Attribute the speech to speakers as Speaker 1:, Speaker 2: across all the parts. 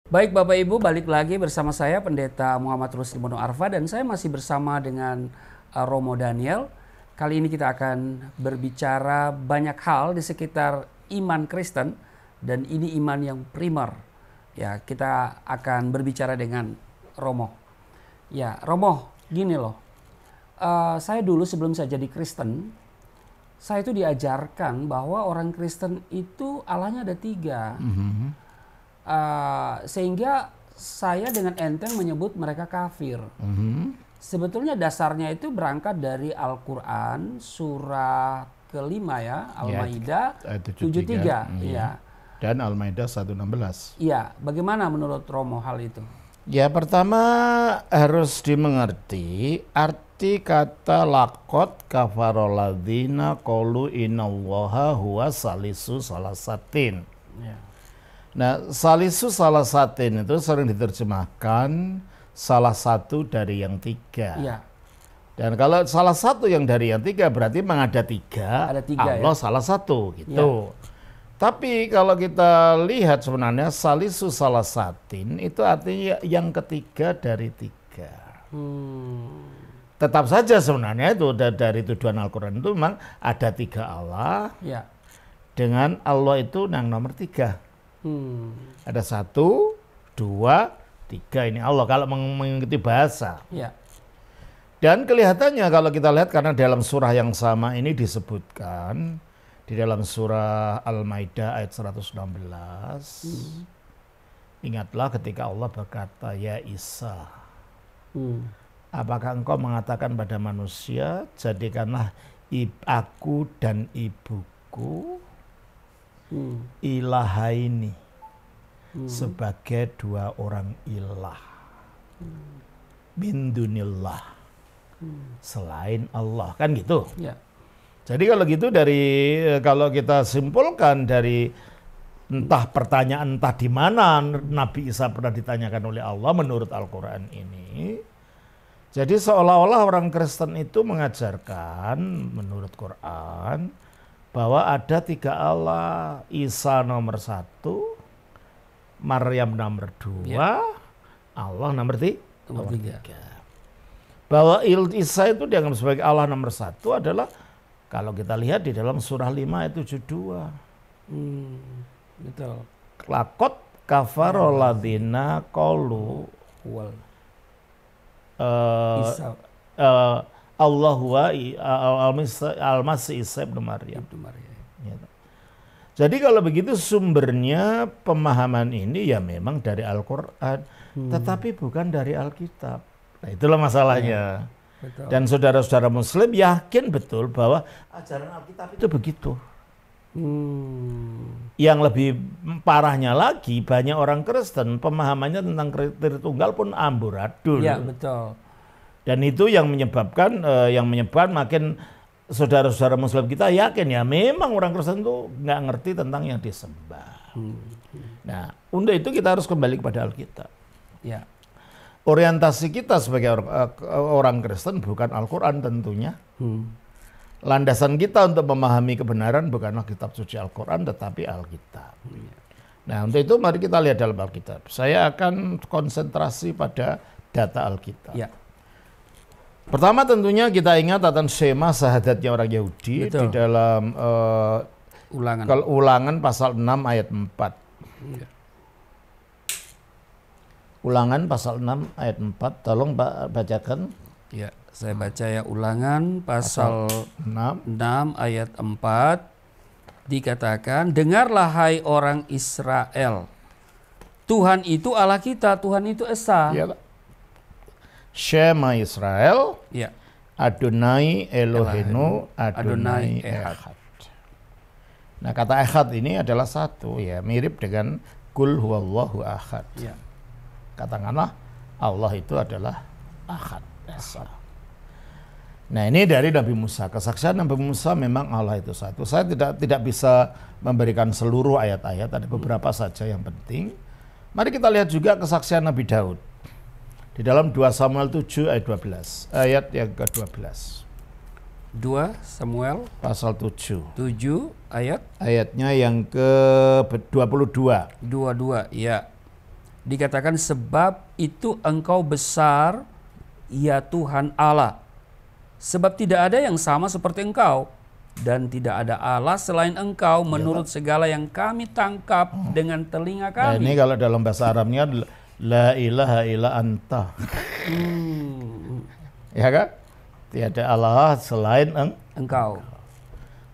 Speaker 1: Baik Bapak Ibu, balik lagi bersama saya Pendeta Muhammad Rusdi Mono Arfa dan saya masih bersama dengan Romo Daniel. Kali ini kita akan berbicara banyak hal di sekitar iman Kristen dan ini iman yang primer. Ya, kita akan berbicara dengan Romo. Ya, Romo, gini loh. Saya dulu sebelum saya jadi Kristen, saya itu diajarkan bahwa orang Kristen itu Allahnya ada 3. Sehingga saya dengan enteng menyebut mereka kafir. Sebetulnya dasarnya itu berangkat dari Al-Quran surah kelima ya, Al-Maidah 73. Ya.
Speaker 2: Dan Al-Maidah 116.
Speaker 1: Iya, bagaimana menurut Romo hal itu?
Speaker 2: Ya, pertama harus dimengerti arti kata lakot kafaroladzina qalu innallaha huwa salisu salasatin.
Speaker 1: Ya.
Speaker 2: Nah, salisu salasatin itu sering diterjemahkan salah satu dari yang 3.
Speaker 1: Iya.
Speaker 2: Dan kalau salah satu yang dari yang 3 berarti memang ada 3,
Speaker 1: Ada 3
Speaker 2: Allah
Speaker 1: ya?
Speaker 2: salah satu gitu.
Speaker 1: Ya.
Speaker 2: Tapi kalau kita lihat sebenarnya salisu salasatin itu artinya yang ketiga dari 3. Tetap saja sebenarnya itu dari tujuan Al-Quran itu memang ada 3 Allah.
Speaker 1: Ya.
Speaker 2: Dengan Allah itu yang nomor 3. Ada 1, 2, 3 ini Allah kalau mengikuti bahasa.
Speaker 1: Ya.
Speaker 2: Dan kelihatannya kalau kita lihat karena dalam surah yang sama ini disebutkan di dalam surah Al-Maidah ayat 116. Ingatlah ketika Allah berkata, ya Isa, apakah engkau mengatakan pada manusia, jadikanlah aku dan ibuku ilahaini sebagai 2 orang ilah min dunillah selain Allah, kan gitu.
Speaker 1: Ya.
Speaker 2: Jadi kalau gitu kalau kita simpulkan dari entah pertanyaan entah di mana Nabi Isa pernah ditanyakan oleh Allah menurut Al-Quran ini. Jadi seolah-olah orang Kristen itu mengajarkan menurut Quran bahwa ada 3 Allah, Isa nomor 1, Maryam nomor 2, Allah nomor 3. Bahwa Isa itu dianggap sebagai Allah nomor 1 adalah kalau kita lihat di dalam surah 5 ayat 72.
Speaker 1: Betul.
Speaker 2: Lakot kafaroladzina qalu Allah huwa al-Masih Isa ibn Maryam. Jadi kalau begitu sumbernya pemahaman ini ya memang dari Al-Quran, tetapi bukan dari Alkitab. Nah, itulah masalahnya.
Speaker 1: Betul.
Speaker 2: Dan saudara-saudara Muslim yakin betul bahwa ajaran Alkitab itu begitu. Yang lebih parahnya lagi, banyak orang Kristen pemahamannya tentang Tritunggal pun amburadul.
Speaker 1: Ya, betul.
Speaker 2: Dan itu yang menyebabkan makin saudara-saudara Muslim kita yakin ya memang orang Kristen itu nggak ngerti tentang yang disembah. Nah, untuk itu kita harus kembali kepada Alkitab.
Speaker 1: Ya.
Speaker 2: Orientasi kita sebagai orang Kristen bukan Al-Quran tentunya. Landasan kita untuk memahami kebenaran bukanlah kitab suci Al-Quran tetapi Alkitab. Nah, untuk itu mari kita lihat dalam Alkitab. Saya akan konsentrasi pada data Alkitab.
Speaker 1: Ya.
Speaker 2: Pertama tentunya kita ingat akan Shema syahadatnya orang Yahudi.
Speaker 1: Betul.
Speaker 2: Di dalam Ulangan pasal 6 ayat 4.
Speaker 1: Ya.
Speaker 2: Ulangan pasal 6 ayat 4, tolong Pak bacakan.
Speaker 1: Ya, saya baca ya, Ulangan pasal 6 ayat 4 dikatakan, dengarlah hai orang Israel, Tuhan itu Allah kita, Tuhan itu Esa.
Speaker 2: Ya, Shema Israel,
Speaker 1: Ya.
Speaker 2: Adonai Eloheinu, Adonai Echad. Nah, kata Echad ini adalah satu ya, mirip dengan Qul huwallahu ahad.
Speaker 1: Ya.
Speaker 2: Katakanlah Allah itu adalah Ahad, Esa. Nah, ini dari Nabi Musa. Kesaksian Nabi Musa memang Allah itu satu. Saya tidak bisa memberikan seluruh ayat-ayat, ada beberapa saja yang penting. Mari kita lihat juga kesaksian Nabi Daud. Di dalam 2 Samuel 7 ayat 12, ayat yang ke-12.
Speaker 1: 2 Samuel
Speaker 2: pasal 7
Speaker 1: ayat
Speaker 2: ayatnya yang ke-22.
Speaker 1: 22, ya. Dikatakan sebab itu engkau besar, ya Tuhan Allah. Sebab tidak ada yang sama seperti engkau. Dan tidak ada Allah selain engkau menurut segala yang kami tangkap dengan telinga
Speaker 2: Nah,
Speaker 1: kami.
Speaker 2: ini kalau dalam bahasa Arabnya la ilaha illa anta. Ya kan? Tiada Allah selain
Speaker 1: Engkau.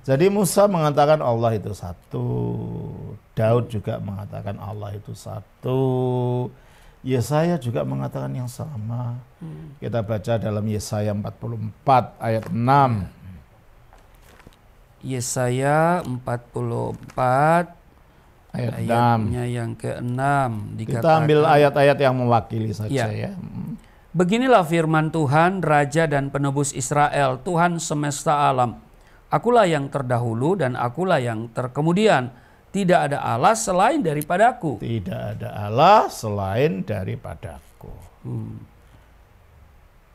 Speaker 2: Jadi Musa mengatakan Allah itu satu. Daud juga mengatakan Allah itu satu. Yesaya juga mengatakan yang sama. Kita baca dalam Yesaya 44 ayat 6.
Speaker 1: Yesaya 44
Speaker 2: Ayat 6.
Speaker 1: ayatnya yang ke-6 dikatakan.
Speaker 2: Kita ambil ayat-ayat yang mewakili saja ya.
Speaker 1: Beginilah firman Tuhan, Raja dan Penebus Israel, Tuhan semesta alam. Akulah yang terdahulu dan akulah yang terkemudian. Tidak ada Allah selain daripadaku.
Speaker 2: Tidak ada Allah selain daripadaku.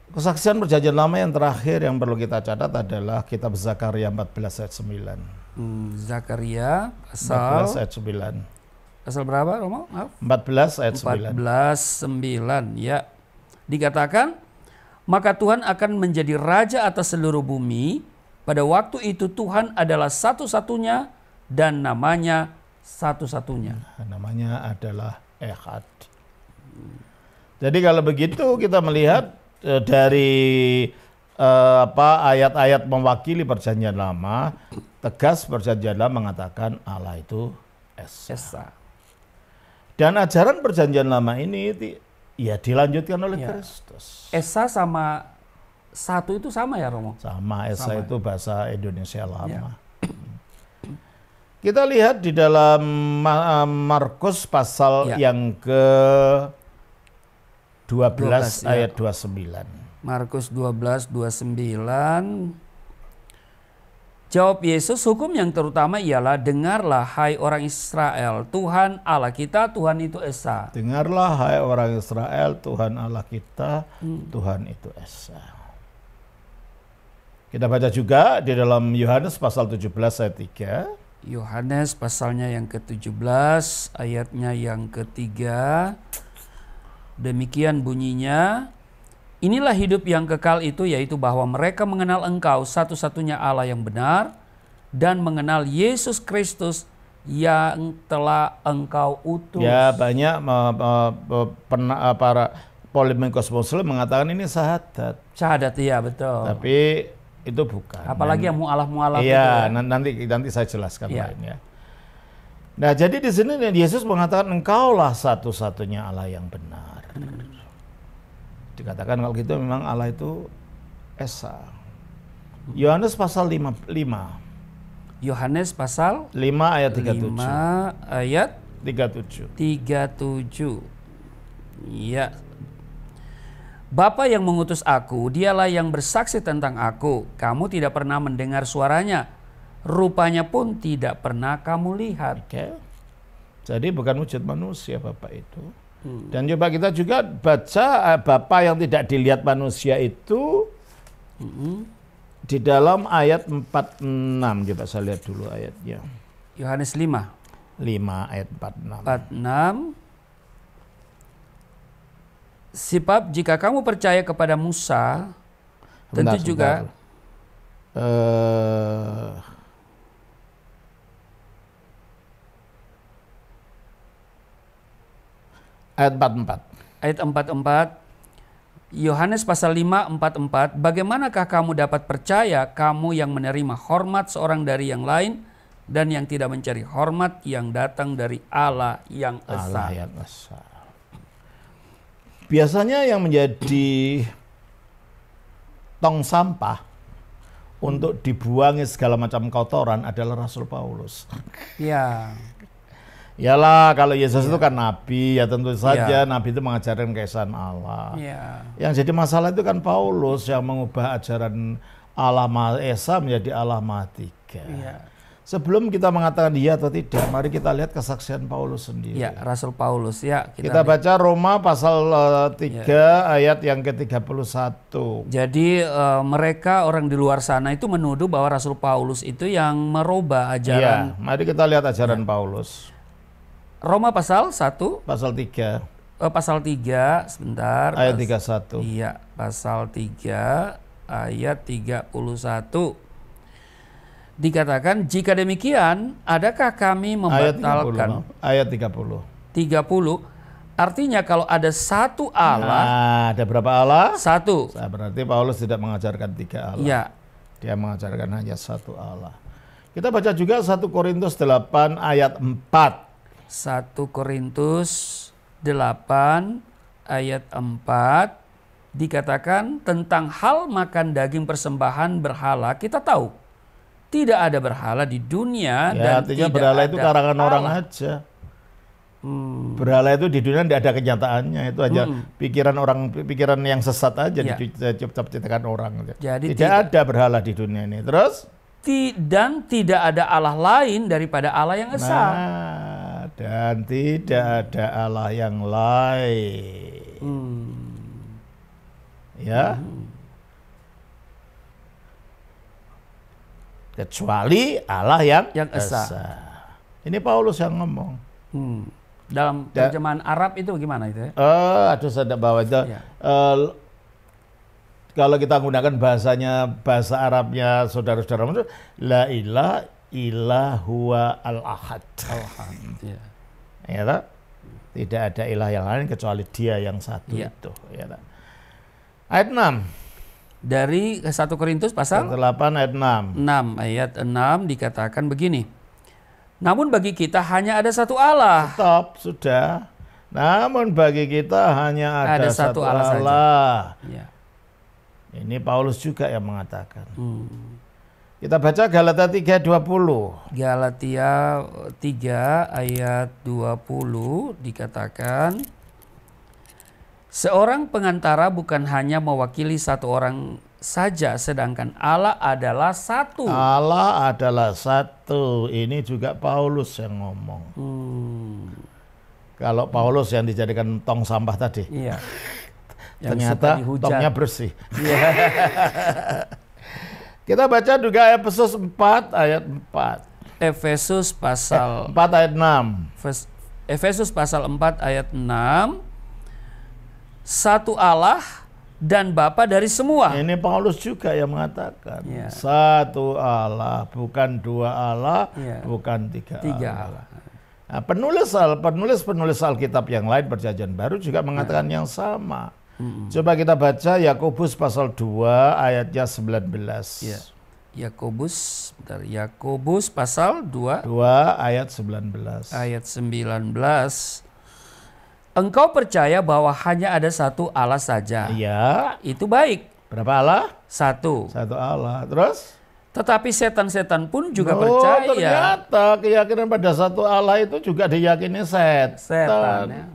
Speaker 2: Kesaksian perjanjian lama yang terakhir yang perlu kita catat adalah kitab Zakaria 14 ayat 9.
Speaker 1: Zakaria
Speaker 2: 14 ayat 9.
Speaker 1: pasal berapa, Romo? Maaf.
Speaker 2: 14 ayat 9.
Speaker 1: 14:9 ya. Dikatakan, maka Tuhan akan menjadi raja atas seluruh bumi. Pada waktu itu Tuhan adalah satu-satunya dan namanya satu-satunya.
Speaker 2: Namanya adalah Echad. Jadi kalau begitu kita melihat dari ayat-ayat mewakili perjanjian lama, tegas perjanjian lama mengatakan Allah itu Esa. Dan ajaran perjanjian lama ini ya dilanjutkan oleh Kristus.
Speaker 1: Esa sama satu itu sama ya, Romo?
Speaker 2: Sama, Esa
Speaker 1: Sama.
Speaker 2: itu bahasa Indonesia lama.
Speaker 1: Ya.
Speaker 2: Kita lihat di dalam Markus pasal yang ke-12 ayat 29.
Speaker 1: Markus 12:29. Jawab Yesus, hukum yang terutama ialah, dengarlah hai orang Israel, Tuhan Allah kita, Tuhan itu Esa.
Speaker 2: Dengarlah hai orang Israel, Tuhan Allah kita, Tuhan itu Esa. Kita baca juga di dalam Yohanes pasal 17 ayat 3.
Speaker 1: Yohanes pasalnya yang ke-17 ayatnya yang ke-3. Demikian bunyinya, inilah hidup yang kekal itu, yaitu bahwa mereka mengenal Engkau satu-satunya Allah yang benar dan mengenal Yesus Kristus yang telah Engkau utus.
Speaker 2: Ya, banyak para polemikus Muslim mengatakan ini syahadat.
Speaker 1: Syahadat, iya betul.
Speaker 2: Tapi itu bukan.
Speaker 1: Apalagi yang mu'alaf-mu'alaf
Speaker 2: iya,
Speaker 1: itu.
Speaker 2: nanti saya jelaskan
Speaker 1: Iya.
Speaker 2: lainnya. Nah, jadi di sini Yesus mengatakan engkaulah satu-satunya Allah yang benar. Dikatakan kalau gitu memang Allah itu Esa. Yohanes pasal 5.
Speaker 1: Yohanes pasal
Speaker 2: 5 ayat 37.
Speaker 1: 5 ayat
Speaker 2: 37.
Speaker 1: 37. Iya. Bapa yang mengutus aku, dialah yang bersaksi tentang aku. Kamu tidak pernah mendengar suaranya. Rupanya pun tidak pernah kamu lihat.
Speaker 2: Oke. Jadi bukan wujud manusia Bapak itu. Dan coba kita juga baca Bapa yang tidak dilihat manusia itu di dalam ayat 46. Coba saya lihat dulu ayatnya.
Speaker 1: Yohanes 5.
Speaker 2: 5 ayat 46.
Speaker 1: 46. Sebab jika kamu percaya kepada Musa, tentu juga
Speaker 2: ayat 44.
Speaker 1: ayat 44, Yohanes pasal 5, 44, bagaimanakah kamu dapat percaya, kamu yang menerima hormat seorang dari yang lain, dan yang tidak mencari hormat yang datang dari Allah yang Esa.
Speaker 2: Allah yang Esa. Biasanya yang menjadi tong sampah untuk dibuangi segala macam kotoran adalah Rasul Paulus.
Speaker 1: Ya.
Speaker 2: Yalah, kalau Yesus itu kan nabi, ya tentu saja nabi itu mengajarkan keesaan Allah.
Speaker 1: Ya.
Speaker 2: Yang jadi masalah itu kan Paulus yang mengubah ajaran Allah Maha Esa menjadi Allah Maha Tiga.
Speaker 1: Ya.
Speaker 2: Sebelum kita mengatakan iya atau tidak, mari kita lihat kesaksian Paulus sendiri.
Speaker 1: Ya, Rasul Paulus ya.
Speaker 2: Kita baca Roma pasal 3 ayat yang ke-31.
Speaker 1: Jadi mereka orang di luar sana itu menuduh bahwa Rasul Paulus itu yang merubah ajaran.
Speaker 2: Mari kita lihat ajaran Paulus.
Speaker 1: Roma pasal 1.
Speaker 2: Pasal 3.
Speaker 1: pasal 3 sebentar.
Speaker 2: Ayat 31.
Speaker 1: Iya, pasal 3 ayat 31. Dikatakan, jika demikian, adakah kami membatalkan
Speaker 2: ayat 30.
Speaker 1: 30. Artinya kalau ada satu Allah,
Speaker 2: Nah, ada berapa Allah?
Speaker 1: satu.
Speaker 2: Berarti Paulus tidak mengajarkan 3 Allah.
Speaker 1: Ya,
Speaker 2: Dia mengajarkan hanya 1 Allah. Kita baca juga 1 Korintus 8 ayat 4.
Speaker 1: 1 Korintus 8 ayat 4 dikatakan tentang hal makan daging persembahan berhala. Kita tahu tidak ada berhala di dunia,
Speaker 2: Ya,
Speaker 1: dan
Speaker 2: artinya
Speaker 1: tidak
Speaker 2: berhala
Speaker 1: ada
Speaker 2: itu karangan orang
Speaker 1: Allah.
Speaker 2: aja. Berhala itu di dunia tidak ada kenyataannya, itu aja pikiran orang, pikiran yang sesat aja
Speaker 1: Ya.
Speaker 2: diciptakan orang.
Speaker 1: Jadi
Speaker 2: tidak ada berhala di dunia ini. Terus?
Speaker 1: Dan tidak ada Allah lain daripada Allah yang esa.
Speaker 2: Nah, dan tidak ada Allah yang lain. Ya. Kecuali Allah yang
Speaker 1: esa.
Speaker 2: Ini Paulus yang ngomong.
Speaker 1: Dalam terjemahan Arab itu gimana itu ya?
Speaker 2: Aduh, saya tidak bawa itu.
Speaker 1: Ya.
Speaker 2: Kalau kita menggunakan bahasa Arabnya saudara-saudara, la ilaha illa huwa al-ahad.
Speaker 1: Ya.
Speaker 2: Ya, tak? Tidak ada ilah yang lain kecuali Dia yang satu
Speaker 1: Ya.
Speaker 2: itu. Ya, tak? Ayat 6.
Speaker 1: Dari 1 Korintus pasal
Speaker 2: 8 ayat 6.
Speaker 1: 6 ayat 6 dikatakan begini. Namun bagi kita hanya ada satu Allah.
Speaker 2: Stop, sudah. Namun bagi kita hanya ada satu Allah.
Speaker 1: saja. Ya.
Speaker 2: Ini Paulus juga yang mengatakan. Kita baca Galatia 3:20.
Speaker 1: Galatia 3 ayat 20 dikatakan, seorang pengantara bukan hanya mewakili satu orang saja, sedangkan Allah adalah satu.
Speaker 2: Allah adalah satu. Ini juga Paulus yang ngomong. Kalau Paulus yang dijadikan tong sampah tadi,
Speaker 1: Iya.
Speaker 2: ternyata tongnya bersih.
Speaker 1: Iya.
Speaker 2: Kita baca juga Efesus 4 ayat 4.
Speaker 1: Efesus pasal
Speaker 2: 4 ayat 6.
Speaker 1: Efesus pasal 4 ayat 6. Satu Allah dan Bapa dari semua.
Speaker 2: Ini Paulus juga yang mengatakan.
Speaker 1: Ya.
Speaker 2: Satu Allah, bukan dua Allah,
Speaker 1: Ya.
Speaker 2: bukan tiga
Speaker 1: Allah.
Speaker 2: Nah, penulis Alkitab yang lain Perjanjian Baru juga mengatakan yang sama. Coba kita baca Yakobus pasal 2 ayatnya 19.
Speaker 1: Ya. Yakobus pasal 2
Speaker 2: ayat 19.
Speaker 1: ayat 19. Engkau percaya bahwa hanya ada satu Allah saja.
Speaker 2: Iya.
Speaker 1: Itu baik.
Speaker 2: Berapa Allah?
Speaker 1: Satu.
Speaker 2: Satu Allah. Terus?
Speaker 1: Tetapi setan-setan pun juga percaya.
Speaker 2: Ternyata keyakinan pada satu Allah itu juga diyakini
Speaker 1: Setan. Ya.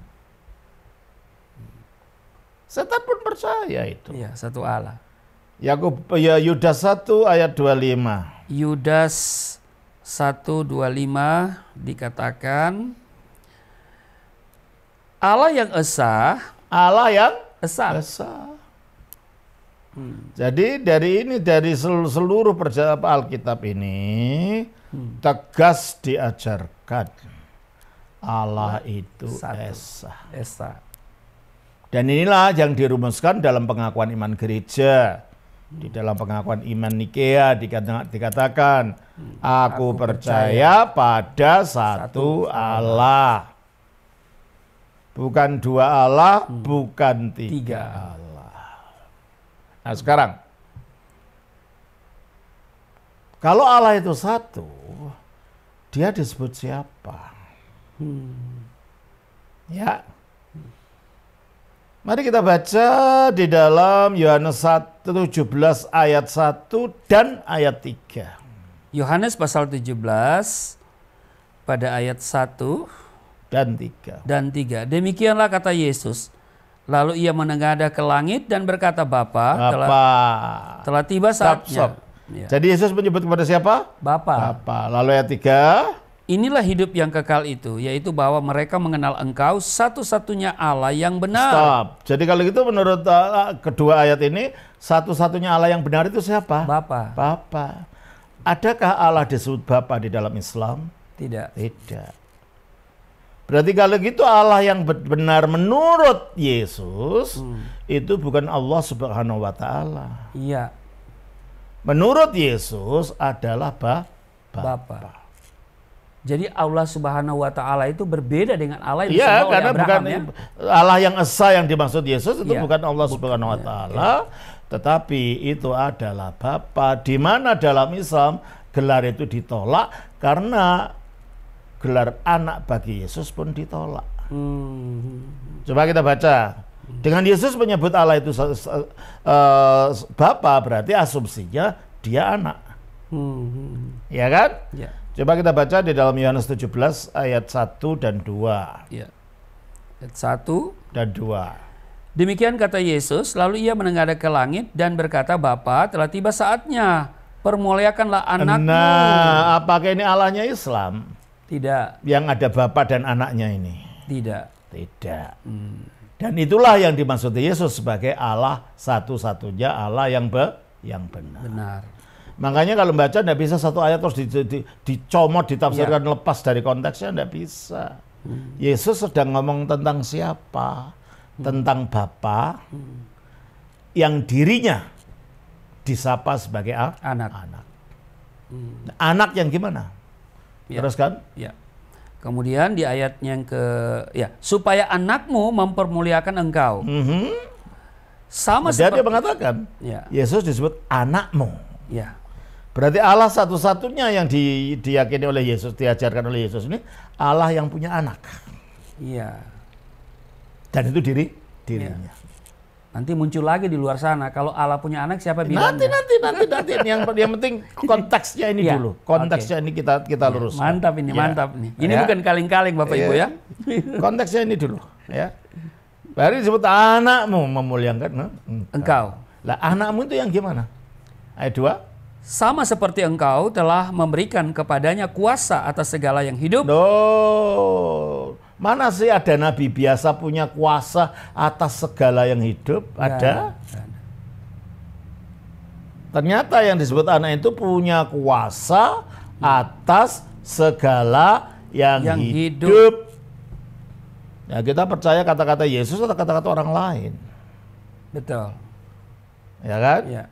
Speaker 2: Setan pun percaya itu.
Speaker 1: Iya, satu Allah.
Speaker 2: Yudas 1 ayat 25.
Speaker 1: Yudas 1:25 dikatakan Allah yang esa.
Speaker 2: Allah yang
Speaker 1: Esa.
Speaker 2: Jadi dari seluruh perjalanan Alkitab ini tegas diajarkan Allah itu
Speaker 1: Satu. Esa.
Speaker 2: Dan inilah yang dirumuskan dalam pengakuan iman gereja. Di dalam pengakuan iman Nikea dikatakan, aku percaya pada satu Allah. Bukan dua Allah, bukan tiga Allah. Nah sekarang, kalau Allah itu satu, Dia disebut siapa? Ya. Mari kita baca di dalam Yohanes 1:17 ayat 1 dan ayat 3.
Speaker 1: Yohanes pasal 17 pada ayat 1
Speaker 2: dan 3.
Speaker 1: Demikianlah kata Yesus. Lalu ia menengadah ke langit dan berkata, Bapa, telah tiba saatnya. Ya.
Speaker 2: Jadi Yesus menyebut kepada siapa?
Speaker 1: Bapa.
Speaker 2: Lalu ayat 3.
Speaker 1: Inilah hidup yang kekal itu, yaitu bahwa mereka mengenal Engkau satu-satunya Allah yang benar.
Speaker 2: Stop. Jadi kalau gitu menurut kedua ayat ini, satu-satunya Allah yang benar itu siapa?
Speaker 1: Bapa.
Speaker 2: Adakah Allah disebut Bapa di dalam Islam?
Speaker 1: Tidak.
Speaker 2: Tidak. Berarti kalau gitu Allah yang benar menurut Yesus itu bukan Allah Subhanahu wa taala.
Speaker 1: Iya.
Speaker 2: Menurut Yesus adalah Bapa.
Speaker 1: Jadi Allah Subhanahu wa taala itu berbeda dengan Allah yang
Speaker 2: Iya,
Speaker 1: disembah oleh
Speaker 2: karena
Speaker 1: Abraham,
Speaker 2: bukan
Speaker 1: ya?
Speaker 2: Allah yang esa yang dimaksud Yesus itu
Speaker 1: Iya.
Speaker 2: bukan Allah Subhanahu wa taala, tetapi itu adalah Bapa. Di mana dalam Islam gelar itu ditolak karena gelar anak bagi Yesus pun ditolak. Coba kita baca. Dengan Yesus menyebut Allah itu Bapa, berarti asumsinya dia anak. Ya kan?
Speaker 1: Ya.
Speaker 2: Coba kita baca di dalam Yohanes 17 ayat 1 dan 2.
Speaker 1: Ya. Ayat 1
Speaker 2: Dan 2.
Speaker 1: Demikian kata Yesus, lalu ia menengadah ke langit dan berkata, Bapa, telah tiba saatnya, permuliakanlah anakmu.
Speaker 2: Nah, apakah ini Allahnya Islam?
Speaker 1: Tidak.
Speaker 2: Yang ada Bapa dan anaknya ini?
Speaker 1: Tidak.
Speaker 2: Tidak. Dan itulah yang dimaksud Yesus sebagai Allah satu-satunya Allah yang benar.
Speaker 1: Benar.
Speaker 2: Makanya kalau baca tidak bisa satu ayat terus dicomot, ditafsirkan lepas dari konteksnya, tidak bisa. Yesus sedang ngomong tentang siapa? Tentang Bapa yang dirinya disapa sebagai anak. Anak yang gimana? Teruskan?
Speaker 1: Ya. Kemudian di ayat yang supaya anakmu mempermuliakan engkau. Sama
Speaker 2: Dia
Speaker 1: seperti
Speaker 2: mengatakan, Yesus disebut anakmu.
Speaker 1: Ya.
Speaker 2: Berarti Allah satu-satunya yang diyakini oleh Yesus, diajarkan oleh Yesus ini Allah yang punya anak.
Speaker 1: Iya.
Speaker 2: Dan itu dirinya.
Speaker 1: Nanti muncul lagi di luar sana, kalau Allah punya anak siapa bilangnya?
Speaker 2: Nanti. Yang penting konteksnya ini dulu. Konteksnya ini kita luruskan.
Speaker 1: Mantap ini, mantap nih. Ini bukan kaling-kaling Bapak Ibu ya.
Speaker 2: Konteksnya ini dulu. Ya. Baru disebut anakmu memuliakan
Speaker 1: engkau.
Speaker 2: Lah anakmu itu yang gimana? Ayat 2.
Speaker 1: Sama seperti engkau telah memberikan kepadanya kuasa atas segala yang hidup.
Speaker 2: Mana sih ada nabi biasa punya kuasa atas segala yang hidup? Ada? Ternyata yang disebut anak itu punya kuasa atas segala yang hidup. Ya, kita percaya kata-kata Yesus atau kata-kata orang lain.
Speaker 1: Betul.
Speaker 2: Ya kan?
Speaker 1: Ya.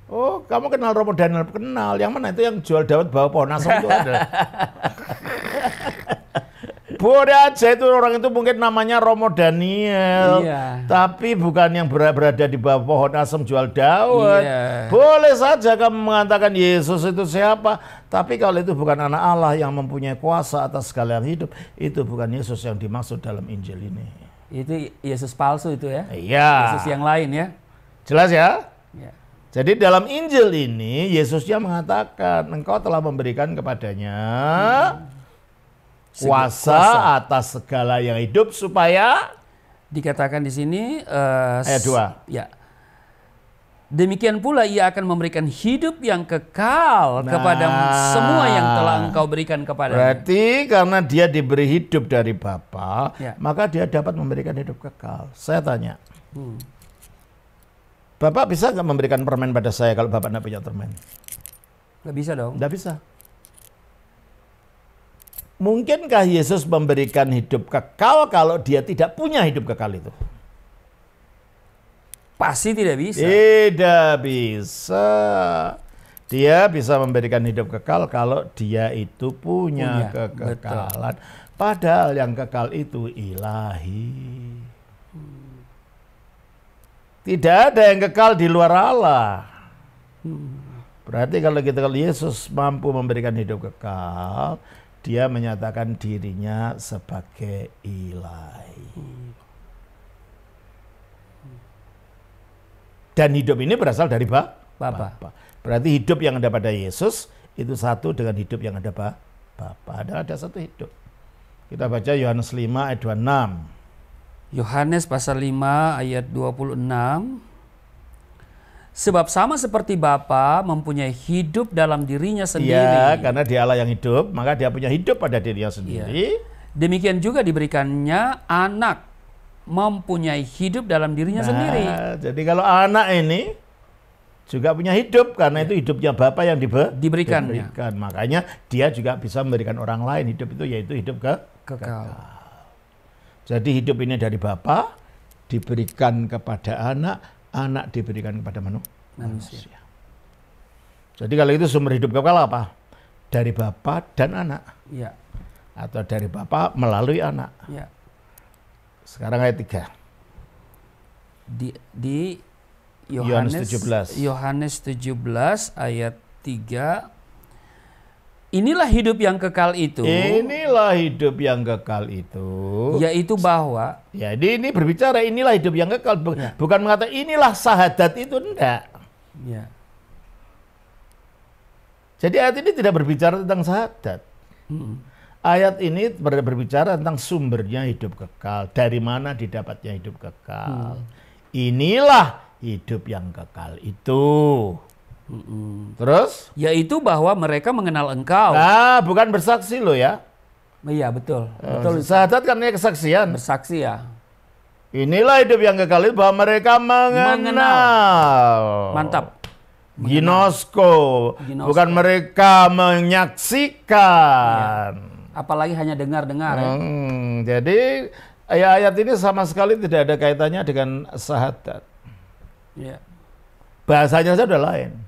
Speaker 2: Oh, kamu kenal Romo Daniel? Kenal. Yang mana itu yang jual dawet bawa pohon asam itu ada? Boleh aja itu orang itu mungkin namanya Romo Daniel.
Speaker 1: Iya.
Speaker 2: Tapi bukan yang berada di bawah pohon asam jual dawet.
Speaker 1: Iya.
Speaker 2: Boleh saja kamu mengatakan Yesus itu siapa. Tapi kalau itu bukan anak Allah yang mempunyai kuasa atas segala yang hidup. Itu bukan Yesus yang dimaksud dalam Injil ini.
Speaker 1: Itu Yesus palsu itu ya?
Speaker 2: Iya.
Speaker 1: Yesus yang lain ya?
Speaker 2: Jelas ya?
Speaker 1: Ya.
Speaker 2: Jadi dalam Injil ini Yesusnya mengatakan engkau telah memberikan kepadanya kuasa atas segala yang hidup supaya
Speaker 1: dikatakan di sini
Speaker 2: ayat 2.
Speaker 1: Ya. Demikian pula ia akan memberikan hidup yang kekal kepada semua yang telah engkau berikan kepadanya.
Speaker 2: Berarti karena dia diberi hidup dari Bapa, maka dia dapat memberikan hidup kekal. Saya tanya. Bapak bisa nggak memberikan permen pada saya kalau Bapak nggak punya permen?
Speaker 1: Nggak bisa dong.
Speaker 2: Nggak bisa. Mungkinkah Yesus memberikan hidup kekal kalau dia tidak punya hidup kekal itu?
Speaker 1: Pasti tidak bisa.
Speaker 2: Tidak bisa. Dia bisa memberikan hidup kekal kalau dia itu punya kekekalan. Padahal yang kekal itu ilahi. Tidak ada yang kekal di luar Allah. Berarti kalau Yesus mampu memberikan hidup kekal, dia menyatakan dirinya sebagai ilahi. Dan hidup ini berasal dari Bapa. Berarti hidup yang ada pada Yesus itu satu dengan hidup yang ada Bapa. Ada satu hidup. Kita baca Yohanes 5 ayat 26.
Speaker 1: Yohanes pasal 5 ayat 26. Sebab sama seperti Bapa mempunyai hidup dalam dirinya sendiri.
Speaker 2: Iya, karena dia Allah yang hidup, maka dia punya hidup pada dirinya sendiri.
Speaker 1: Demikian juga diberikannya anak mempunyai hidup dalam dirinya sendiri.
Speaker 2: Jadi kalau anak ini juga punya hidup, karena itu hidupnya Bapa yang diberikannya. Makanya dia juga bisa memberikan orang lain hidup itu, yaitu hidup kekal. Jadi hidup ini dari Bapa, diberikan kepada anak, anak diberikan kepada manusia. Jadi kalau itu sumber hidup kekal apa? Dari Bapa dan anak.
Speaker 1: Ya.
Speaker 2: Atau dari Bapa melalui anak.
Speaker 1: Ya.
Speaker 2: Sekarang ayat 3.
Speaker 1: Di
Speaker 2: Yohanes 17.
Speaker 1: Yohanes 17 ayat 3. Inilah hidup yang kekal itu.
Speaker 2: Inilah hidup yang kekal itu.
Speaker 1: Yaitu bahwa.
Speaker 2: Jadi ini berbicara inilah hidup yang kekal.
Speaker 1: Ya.
Speaker 2: Bukan mengatakan inilah syahadat itu. Enggak.
Speaker 1: Ya.
Speaker 2: Jadi ayat ini tidak berbicara tentang syahadat. Ayat ini berbicara tentang sumbernya hidup kekal. Dari mana didapatnya hidup kekal. Inilah hidup yang kekal itu. Terus?
Speaker 1: Yaitu bahwa mereka mengenal Engkau.
Speaker 2: Nah, bukan bersaksi loh ya.
Speaker 1: Iya, betul. Betul.
Speaker 2: Syahadat kan kesaksian.
Speaker 1: Bersaksi ya.
Speaker 2: Inilah hidup yang kekal itu bahwa mereka mengenal.
Speaker 1: Mantap.
Speaker 2: Ginosko. Bukan mereka menyaksikan.
Speaker 1: Ya. Apalagi hanya dengar-dengar ya.
Speaker 2: Jadi ayat ini sama sekali tidak ada kaitannya dengan syahadat.
Speaker 1: Ya.
Speaker 2: Bahasanya saja udah lain.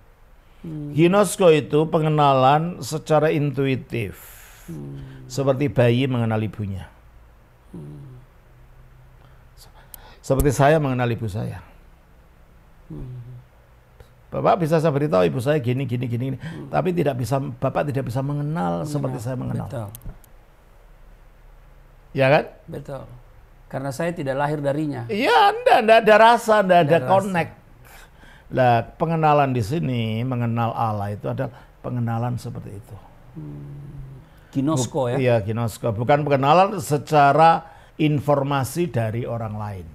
Speaker 2: Ginosko itu pengenalan secara intuitif. Seperti bayi mengenal ibunya. Seperti saya mengenal ibu saya. Bapak bisa saya beritahu ibu saya gini. Tapi Bapak tidak bisa mengenal seperti saya mengenal.
Speaker 1: Betul.
Speaker 2: Ya kan?
Speaker 1: Betul. Karena saya tidak lahir darinya.
Speaker 2: Iya, enggak ada rasa, enggak ada connect. Nah, pengenalan di sini, mengenal Allah itu adalah pengenalan seperti itu.
Speaker 1: Ginosko ya?
Speaker 2: Iya, ginosko. Bukan pengenalan secara informasi dari orang lain.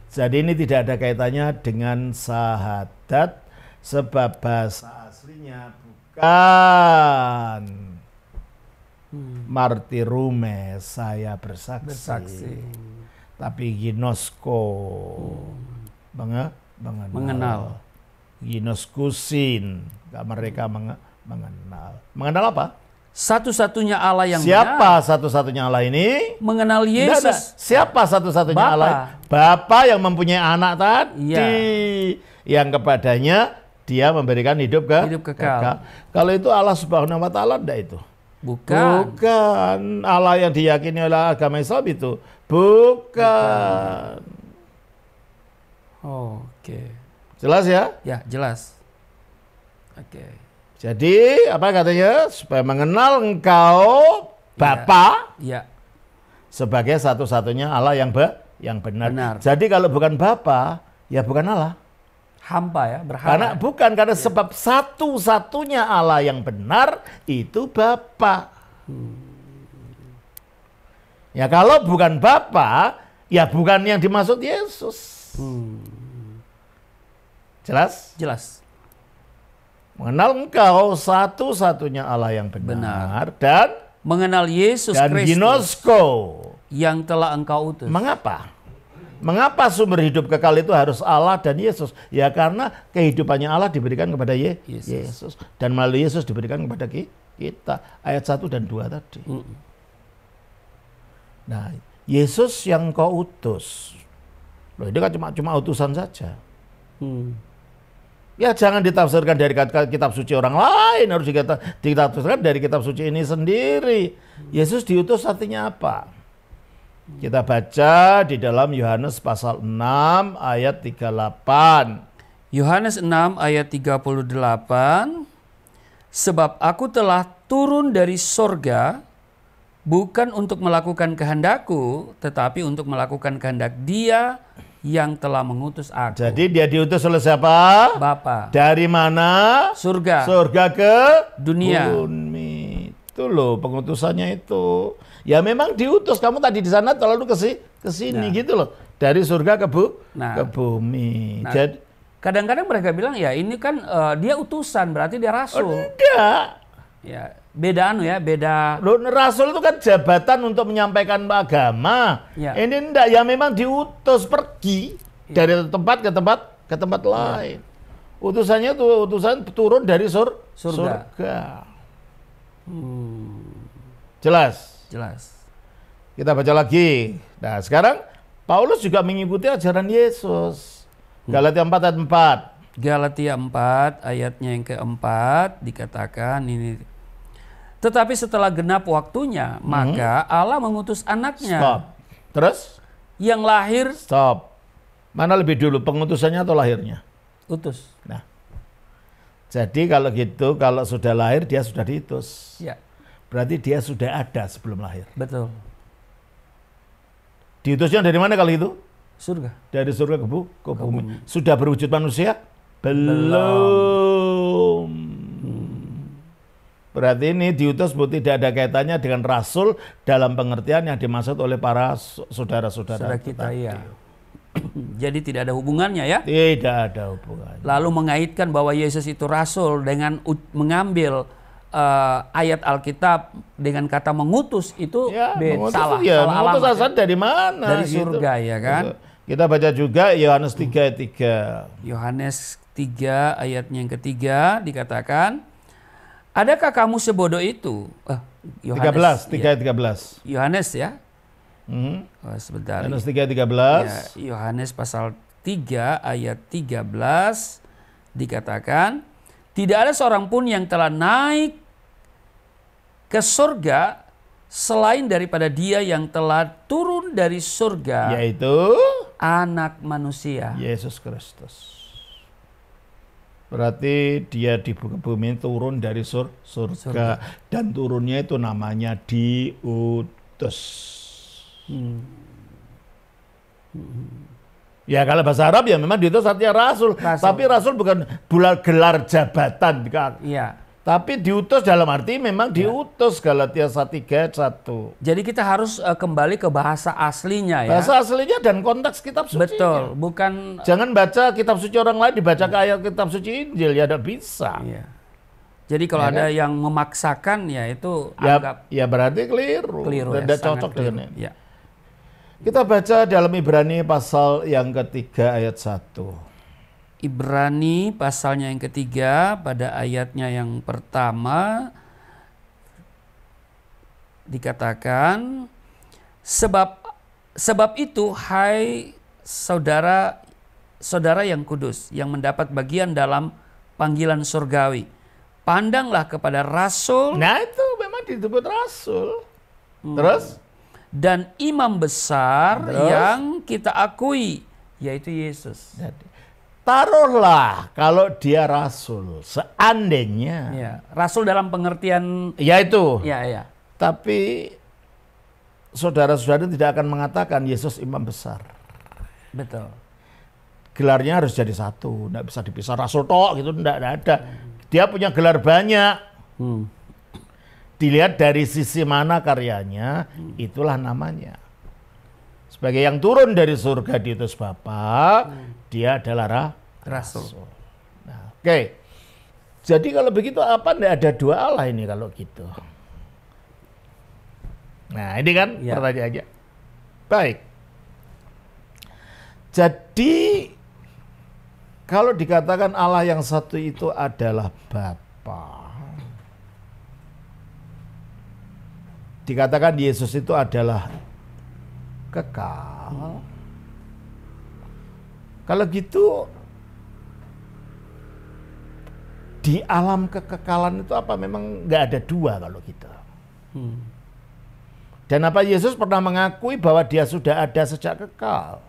Speaker 2: Jadi ini tidak ada kaitannya dengan syahadat, sebab bahasa aslinya bukan martirume, saya bersaksi. Tapi ginosko. Mengenal. Ginoskusin. Mereka mengenal. Mengenal apa?
Speaker 1: Satu-satunya Allah yang
Speaker 2: Siapa
Speaker 1: benar.
Speaker 2: Satu-satunya Allah ini?
Speaker 1: Mengenal Yesus.
Speaker 2: Tidak. Siapa satu-satunya
Speaker 1: Bapa.
Speaker 2: Allah? Bapa yang mempunyai anak tadi.
Speaker 1: Iya.
Speaker 2: Yang kepadanya dia memberikan hidup
Speaker 1: kekal.
Speaker 2: Kalau itu Allah Subhanahu wa taala enggak itu?
Speaker 1: Bukan.
Speaker 2: Allah yang diyakini oleh agama Islam itu. Bukan.
Speaker 1: Oke.
Speaker 2: Jelas ya?
Speaker 1: Ya, jelas. Oke.
Speaker 2: Jadi apa katanya? Supaya mengenal engkau Bapa sebagai satu-satunya Allah yang benar. Jadi kalau bukan Bapa, ya bukan Allah.
Speaker 1: Hampa ya, berhala.
Speaker 2: Karena sebab satu-satunya Allah yang benar itu Bapa. Ya kalau bukan Bapa, ya bukan yang dimaksud Yesus. Jelas?
Speaker 1: Jelas.
Speaker 2: Mengenal engkau satu-satunya Allah yang benar. Dan
Speaker 1: mengenal Yesus Kristus
Speaker 2: ginosko
Speaker 1: yang telah engkau utus.
Speaker 2: Mengapa? Mengapa sumber hidup kekal itu harus Allah dan Yesus? Ya karena kehidupannya Allah diberikan kepada Yesus. Dan melalui Yesus diberikan kepada kita. Ayat 1 dan 2 tadi. Nah, Yesus yang kau utus. Loh, ini kan cuma utusan saja. Ya jangan ditafsirkan dari kitab suci orang lain, harus ditafsirkan dari kitab suci ini sendiri. Yesus diutus artinya apa? Kita baca di dalam Yohanes pasal 6 ayat 38.
Speaker 1: Yohanes 6 ayat 38. Sebab aku telah turun dari sorga bukan untuk melakukan kehendakku, tetapi untuk melakukan kehendak Dia yang telah mengutus aku.
Speaker 2: Jadi dia diutus oleh siapa?
Speaker 1: Bapa.
Speaker 2: Dari mana?
Speaker 1: Surga.
Speaker 2: Surga ke
Speaker 1: dunia.
Speaker 2: Bumi. Itu loh pengutusannya itu. Ya memang diutus, kamu tadi di sana lalu ke sini gitu loh. Dari surga ke bumi.
Speaker 1: Nah,
Speaker 2: jadi
Speaker 1: kadang-kadang mereka bilang ya ini kan dia utusan, berarti dia rasul.
Speaker 2: Enggak.
Speaker 1: Ya, beda beda.
Speaker 2: Loh, rasul itu kan jabatan untuk menyampaikan agama. Ya. Ini enggak, ya memang diutus pergi dari tempat ke tempat lain. Utusannya tuh utusan turun dari surga.
Speaker 1: Jelas.
Speaker 2: Kita baca lagi. Nah, sekarang Paulus juga mengikuti ajaran Yesus. Galatia 4 ayat 4.
Speaker 1: Galatia 4 ayatnya yang keempat dikatakan ini. Tetapi setelah genap waktunya, maka Allah mengutus anaknya.
Speaker 2: Stop. Terus?
Speaker 1: Yang lahir.
Speaker 2: Stop. Mana lebih dulu, pengutusannya atau lahirnya?
Speaker 1: Utus.
Speaker 2: Nah, jadi kalau gitu, kalau sudah lahir dia sudah diutus.
Speaker 1: Ya.
Speaker 2: Berarti dia sudah ada sebelum lahir.
Speaker 1: Betul.
Speaker 2: Diutusnya dari mana kalau itu?
Speaker 1: Surga.
Speaker 2: Dari surga ke bumi. Sudah berwujud manusia? Belum. Berarti ini diutus tidak ada kaitannya dengan rasul dalam pengertian yang dimaksud oleh para saudara-saudara
Speaker 1: kita. Iya. Jadi tidak ada hubungannya ya?
Speaker 2: Tidak ada hubungannya.
Speaker 1: Lalu mengaitkan bahwa Yesus itu rasul dengan mengambil ayat Alkitab dengan kata mengutus itu salah.
Speaker 2: Ya,
Speaker 1: salah
Speaker 2: mengutus
Speaker 1: alamat,
Speaker 2: asal dari mana?
Speaker 1: Dari surga ya kan?
Speaker 2: Kita baca juga Yohanes 3 ayat 3.
Speaker 1: Yohanes 3 ayatnya yang ketiga dikatakan, adakah kamu sebodoh itu?
Speaker 2: Yohanes 3 ayat 13.
Speaker 1: Yohanes ya? Sebentar.
Speaker 2: Yohanes 3 ayat 13.
Speaker 1: Ya, Yohanes pasal 3 ayat 13 dikatakan, tidak ada seorang pun yang telah naik ke surga selain daripada dia yang telah turun dari surga,
Speaker 2: yaitu
Speaker 1: Anak Manusia,
Speaker 2: Yesus Kristus. Berarti dia di bumi turun dari surga. Dan turunnya itu namanya diutus. Ya kalau bahasa Arab ya memang diutus artinya rasul. Tapi rasul bukan gelar jabatan.
Speaker 1: Iya.
Speaker 2: Tapi diutus dalam arti memang diutus. Galatia 1:1.
Speaker 1: Jadi kita harus kembali ke bahasa aslinya ya.
Speaker 2: Bahasa aslinya dan konteks kitab suci.
Speaker 1: Betul, bukan.
Speaker 2: Jangan baca kitab suci orang lain dibaca ke ayat kitab suci Injil, ya tidak bisa.
Speaker 1: Iya. Jadi kalau ada yang memaksakan ya itu anggap
Speaker 2: ya berarti keliru. Tidak cocok dengan ini.
Speaker 1: Ya.
Speaker 2: Kita baca dalam Ibrani pasal yang ketiga ayat 1.
Speaker 1: Ibrani pasalnya yang ketiga pada ayatnya yang pertama dikatakan, sebab itu hai saudara yang kudus yang mendapat bagian dalam panggilan surgawi, pandanglah kepada rasul.
Speaker 2: Nah itu memang disebut rasul. Terus?
Speaker 1: Dan imam besar yang kita akui, yaitu Yesus.
Speaker 2: Taruhlah kalau dia rasul, seandainya.
Speaker 1: Ya, rasul dalam pengertian.
Speaker 2: Ya itu.
Speaker 1: Ya.
Speaker 2: Tapi saudara-saudara tidak akan mengatakan Yesus imam besar.
Speaker 1: Betul.
Speaker 2: Gelarnya harus jadi satu, tidak bisa dipisah rasul tok gitu, tidak ada. Dia punya gelar banyak. Dilihat dari sisi mana karyanya, itulah namanya. Sebagai yang turun dari surga diutus Bapa, dia adalah rasul. Nah, oke. Jadi kalau begitu apa tidak ada dua Allah ini kalau gitu? Nah ini kan pertanyaannya. Baik. Jadi kalau dikatakan Allah yang satu itu adalah Bapa, dikatakan Yesus itu adalah kekal. Kalau gitu di alam kekekalan itu apa memang nggak ada dua kalau gitu? Dan apa Yesus pernah mengakui bahwa dia sudah ada sejak kekal?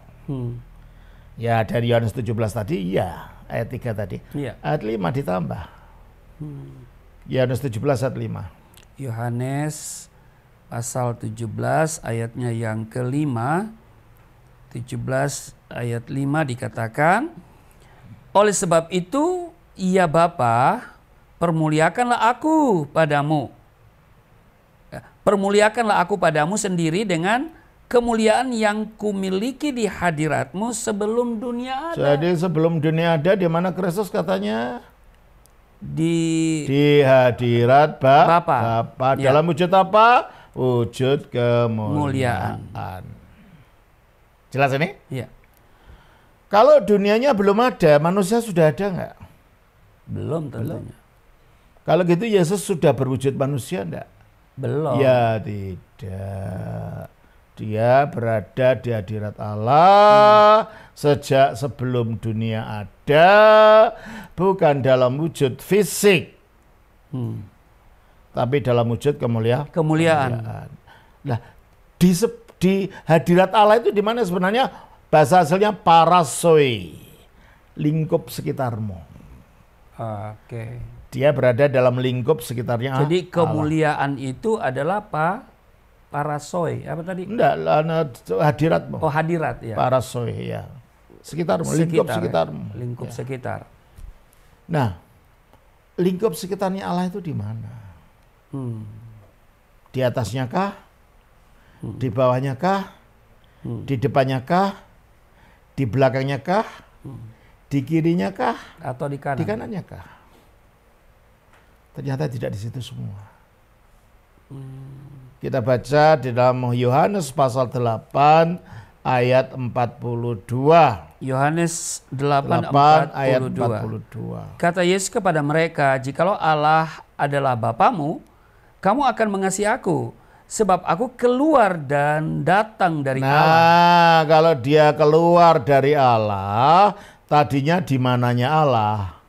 Speaker 2: Ya dari Yohanes 17 tadi, ya ayat 3 tadi. Ayat 5 ditambah. Yohanes 17 ayat 5.
Speaker 1: Yohanes pasal 17 ayatnya yang kelima. 17 ayat 5 dikatakan, oleh sebab itu ya Bapa, permuliakanlah aku padamu. Permuliakanlah aku padamu sendiri dengan kemuliaan yang kumiliki di hadiratmu sebelum dunia ada.
Speaker 2: Jadi sebelum dunia ada, di mana Kristus katanya?
Speaker 1: Di
Speaker 2: hadirat Bapa.
Speaker 1: Ya.
Speaker 2: Dalam wujud apa? Wujud kemuliaan. Jelas ini?
Speaker 1: Iya.
Speaker 2: Kalau dunianya belum ada, manusia sudah ada nggak?
Speaker 1: Belum tentunya.
Speaker 2: Kalau gitu Yesus sudah berwujud manusia enggak?
Speaker 1: Belum.
Speaker 2: Ya tidak. Dia berada di hadirat Allah sejak sebelum dunia ada, bukan dalam wujud fisik, tapi dalam wujud kemuliaan. Nah, di hadirat Allah itu di mana sebenarnya? Bahasa aslinya parasoi, lingkup sekitarmu.
Speaker 1: Oke.
Speaker 2: Dia berada dalam lingkup sekitarnya.
Speaker 1: Jadi kemuliaan Allah itu adalah parasoi, apa tadi?
Speaker 2: Enggak, hadiratmu.
Speaker 1: Oh, hadirat ya.
Speaker 2: Parasoi ya. Sekitarmu, lingkup sekitarmu.
Speaker 1: Lingkup sekitar.
Speaker 2: Nah, lingkup sekitarnya Allah itu di mana? Di atasnya kah? Di bawahnya kah? Di depannya kah? Di belakangnya kah? Di kirinya kah?
Speaker 1: Atau di kanan?
Speaker 2: Di kanannya kah? Ternyata tidak di situ semua. Kita baca di dalam Yohanes pasal 8 ayat 42.
Speaker 1: Yohanes 8
Speaker 2: ayat
Speaker 1: 42. Kata Yesus kepada mereka, "Jikalau Allah adalah Bapamu, kamu akan mengasihi aku, sebab aku keluar dan datang dari Allah."
Speaker 2: Nah, kalau dia keluar dari Allah, tadinya di mananya Allah?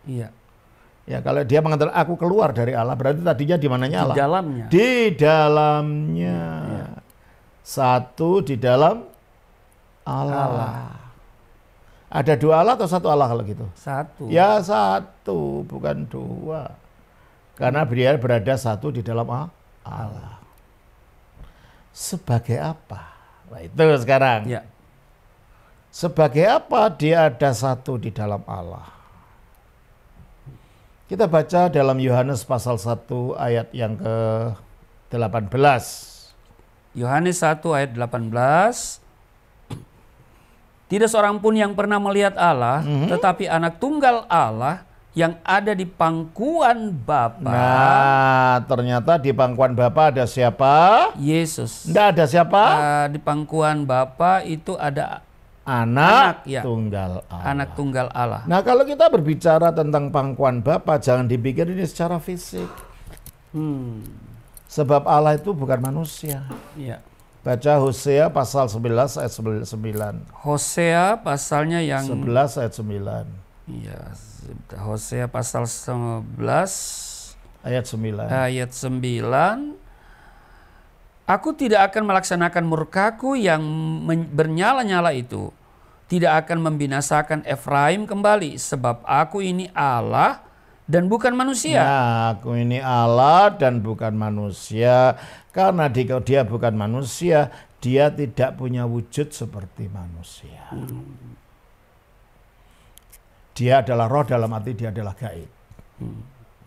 Speaker 1: Iya.
Speaker 2: Ya, kalau dia mengatakan aku keluar dari Allah, berarti tadinya di mananya Allah?
Speaker 1: Di dalamnya.
Speaker 2: Di dalamnya.
Speaker 1: Ya.
Speaker 2: Satu di dalam Allah. Ada dua Allah atau satu Allah kalau gitu?
Speaker 1: Satu.
Speaker 2: Ya satu, bukan dua. Karena dia berada satu di dalam Allah. Sebagai apa? Nah, itu sekarang.
Speaker 1: Ya.
Speaker 2: Sebagai apa dia ada satu di dalam Allah? Kita baca dalam Yohanes pasal 1 ayat yang ke-18.
Speaker 1: Yohanes 1 ayat 18. Tidak seorang pun yang pernah melihat Allah, tetapi anak tunggal Allah yang ada di pangkuan Bapa.
Speaker 2: Nah, ternyata di pangkuan Bapa ada siapa?
Speaker 1: Yesus.
Speaker 2: Tidak ada siapa?
Speaker 1: Di pangkuan Bapa itu ada
Speaker 2: anak
Speaker 1: ya.
Speaker 2: Tunggal Allah.
Speaker 1: Anak tunggal Allah.
Speaker 2: Nah, kalau kita berbicara tentang pangkuan Bapa, jangan dipikir ini secara fisik. Sebab Allah itu bukan manusia.
Speaker 1: Ya.
Speaker 2: Baca Hosea pasal 11 ayat 9.
Speaker 1: Hosea pasalnya yang
Speaker 2: 11 ayat 9.
Speaker 1: Iya, Hosea pasal 11
Speaker 2: ayat 9.
Speaker 1: Ayat 9. Aku tidak akan melaksanakan murkaku yang bernyala-nyala itu. Tidak akan membinasakan Efraim kembali. Sebab aku ini Allah dan bukan manusia.
Speaker 2: Nah, aku ini Allah dan bukan manusia. Karena dia bukan manusia, dia tidak punya wujud seperti manusia. Dia adalah roh, dalam arti dia adalah gaib.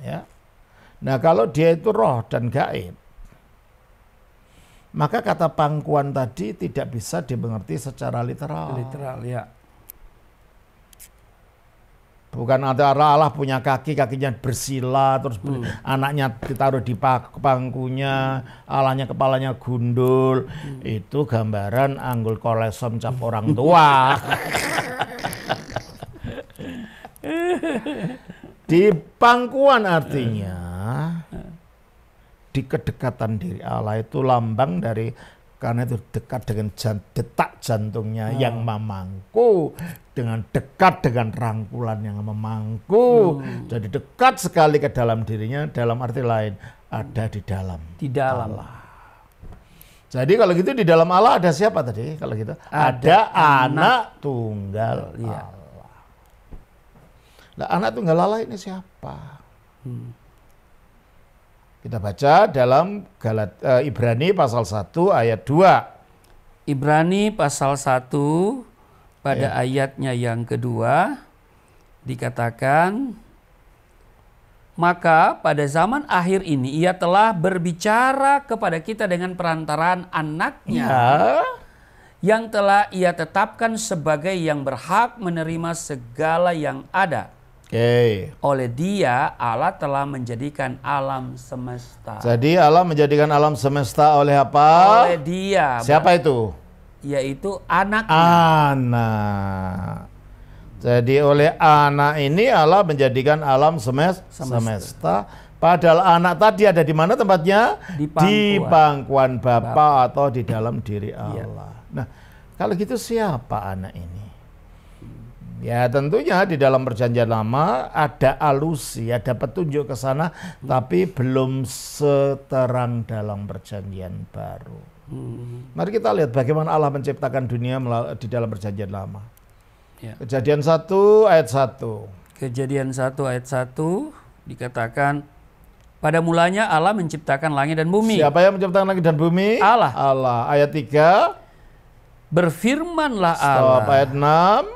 Speaker 2: Ya. Nah, kalau dia itu roh dan gaib, maka kata pangkuan tadi tidak bisa dimengerti secara literal.
Speaker 1: Literal, ya.
Speaker 2: Bukan antara Allah punya kaki, kakinya bersila, terus anaknya ditaruh di pangkunya, Allahnya kepalanya gundul. Itu gambaran anggul kolesom cap orang tua. Di pangkuan artinya di kedekatan diri Allah itu lambang dari, karena itu dekat dengan detak jantungnya yang memangku, dengan dekat dengan rangkulan yang memangku. Jadi dekat sekali ke dalam dirinya, dalam arti lain ada di dalam.
Speaker 1: Di dalam
Speaker 2: Allah. Jadi kalau gitu di dalam Allah ada siapa tadi? Kalau gitu ada anak tunggal Allah. Nah, anak tunggal Allah ini siapa? Kita baca dalam Ibrani pasal 1 ayat 2.
Speaker 1: Ibrani pasal 1 pada ayatnya yang kedua dikatakan, maka pada zaman akhir ini ia telah berbicara kepada kita dengan perantaraan anaknya yang telah ia tetapkan sebagai yang berhak menerima segala yang ada. Oleh dia Allah telah menjadikan alam semesta.
Speaker 2: Jadi Allah menjadikan alam semesta oleh apa?
Speaker 1: Oleh dia.
Speaker 2: Siapa itu?
Speaker 1: Yaitu anaknya.
Speaker 2: Anak. Jadi oleh anak ini Allah menjadikan alam semesta Padahal anak tadi ada di mana tempatnya?
Speaker 1: Di pangkuan
Speaker 2: Bapa atau di dalam diri Allah. Nah, kalau gitu siapa anak ini? Ya tentunya di dalam perjanjian lama ada alusi, ada petunjuk ke sana, tapi belum seterang dalam perjanjian baru. Mari kita lihat bagaimana Allah menciptakan dunia di dalam perjanjian lama.
Speaker 1: Ya.
Speaker 2: Kejadian 1 ayat 1.
Speaker 1: Kejadian 1 ayat 1 dikatakan, pada mulanya Allah menciptakan langit dan bumi.
Speaker 2: Siapa yang menciptakan langit dan bumi?
Speaker 1: Allah.
Speaker 2: Allah. Ayat 3.
Speaker 1: Berfirmanlah
Speaker 2: Stop.
Speaker 1: Allah.
Speaker 2: Ayat 6.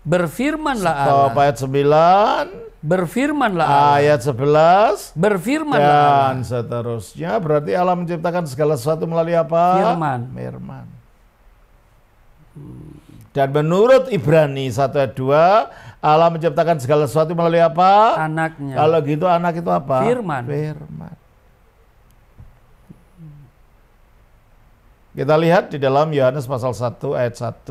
Speaker 1: Berfirmanlah
Speaker 2: Stop.
Speaker 1: Allah.
Speaker 2: Ayat 9.
Speaker 1: Berfirmanlah Allah.
Speaker 2: Ayat 11.
Speaker 1: Berfirmanlah Allah.
Speaker 2: Dan seterusnya. Berarti Allah menciptakan segala sesuatu melalui apa?
Speaker 1: Firman.
Speaker 2: Dan menurut Ibrani 1 ayat 2, Allah menciptakan segala sesuatu melalui apa?
Speaker 1: Anaknya.
Speaker 2: Kalau gitu anak itu apa?
Speaker 1: Firman.
Speaker 2: Kita lihat di dalam Yohanes pasal 1 ayat 1.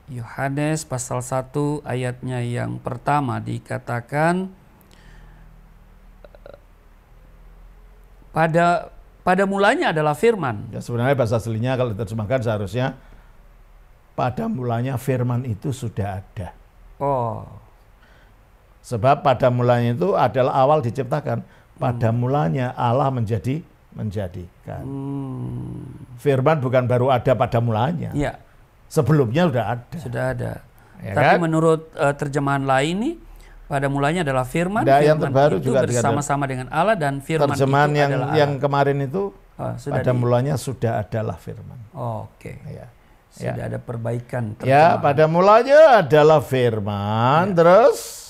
Speaker 1: Yohanes pasal 1 ayatnya yang pertama dikatakan, pada mulanya adalah firman.
Speaker 2: Ya, sebenarnya bahasa aslinya kalau diterjemahkan seharusnya pada mulanya firman itu sudah ada.
Speaker 1: Oh.
Speaker 2: Sebab pada mulanya itu adalah awal diciptakan. Pada mulanya Allah menjadikan. Firman bukan baru ada pada mulanya.
Speaker 1: Iya.
Speaker 2: Sebelumnya sudah ada.
Speaker 1: Sudah ada.
Speaker 2: Ya
Speaker 1: Tapi
Speaker 2: kan?
Speaker 1: menurut terjemahan lain nih, pada mulanya adalah firman.
Speaker 2: Nah, yang
Speaker 1: firman
Speaker 2: terbaru
Speaker 1: itu
Speaker 2: juga
Speaker 1: bersama-sama dengan Allah, dan firman
Speaker 2: terjemahan
Speaker 1: itu adalah
Speaker 2: yang
Speaker 1: Allah.
Speaker 2: kemarin itu
Speaker 1: Sudah
Speaker 2: pada mulanya sudah adalah firman.
Speaker 1: Oke.
Speaker 2: Ya.
Speaker 1: Sudah ada perbaikan
Speaker 2: Ya,
Speaker 1: terjemahan.
Speaker 2: pada mulanya adalah firman, terus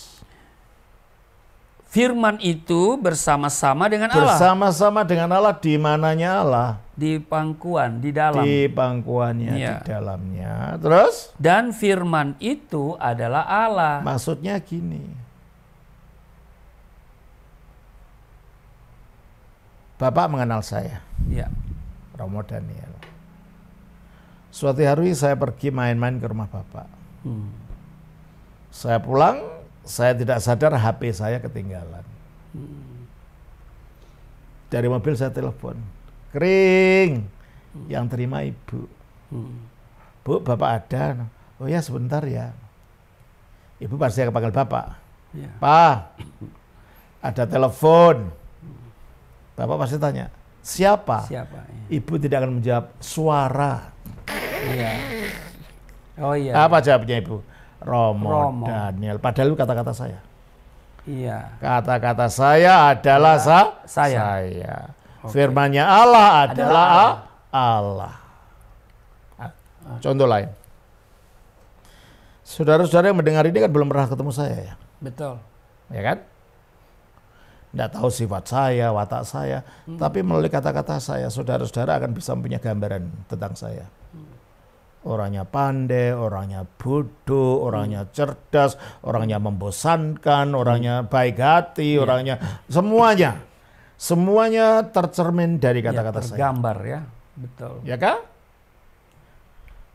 Speaker 1: firman itu bersama-sama dengan Allah.
Speaker 2: bersama-sama dengan Allah. Di mananya Allah?
Speaker 1: Di pangkuan, di dalam.
Speaker 2: Di pangkuannya,
Speaker 1: Ya.
Speaker 2: di dalamnya. Terus
Speaker 1: Dan firman itu adalah Allah.
Speaker 2: maksudnya gini. Bapak mengenal saya,
Speaker 1: Ya.
Speaker 2: Romo Daniel. Suatu hari saya pergi main-main ke rumah Bapak. Saya pulang, saya tidak sadar HP saya ketinggalan. Dari mobil saya telepon. Kering, yang terima ibu. Bu, Bapak ada? Oh ya, sebentar ya. Ibu pasti akan panggil Bapak.
Speaker 1: Ya.
Speaker 2: Pak, ada telepon. Bapak pasti tanya, siapa?
Speaker 1: Siapa?
Speaker 2: Ibu tidak akan menjawab, suara.
Speaker 1: Iya. Oh iya.
Speaker 2: Apa jawabnya ibu? Romo.
Speaker 1: Romo.
Speaker 2: Daniel. Padahal itu kata-kata saya.
Speaker 1: Iya.
Speaker 2: Kata-kata saya adalah
Speaker 1: saya. Oke.
Speaker 2: Firman-Nya Allah adalah Allah. Contoh lain. Saudara-saudara yang mendengar ini kan belum pernah ketemu saya ya.
Speaker 1: Betul.
Speaker 2: Ya kan? Tidak tahu sifat saya, watak saya. Tapi melalui kata-kata saya, saudara-saudara akan bisa punya gambaran tentang saya. Orangnya pandai, orangnya bodoh, orangnya cerdas, orangnya membosankan, orangnya baik hati, orangnya semuanya tercermin dari kata-kata saya.
Speaker 1: Tergambar ya, betul.
Speaker 2: Ya kan?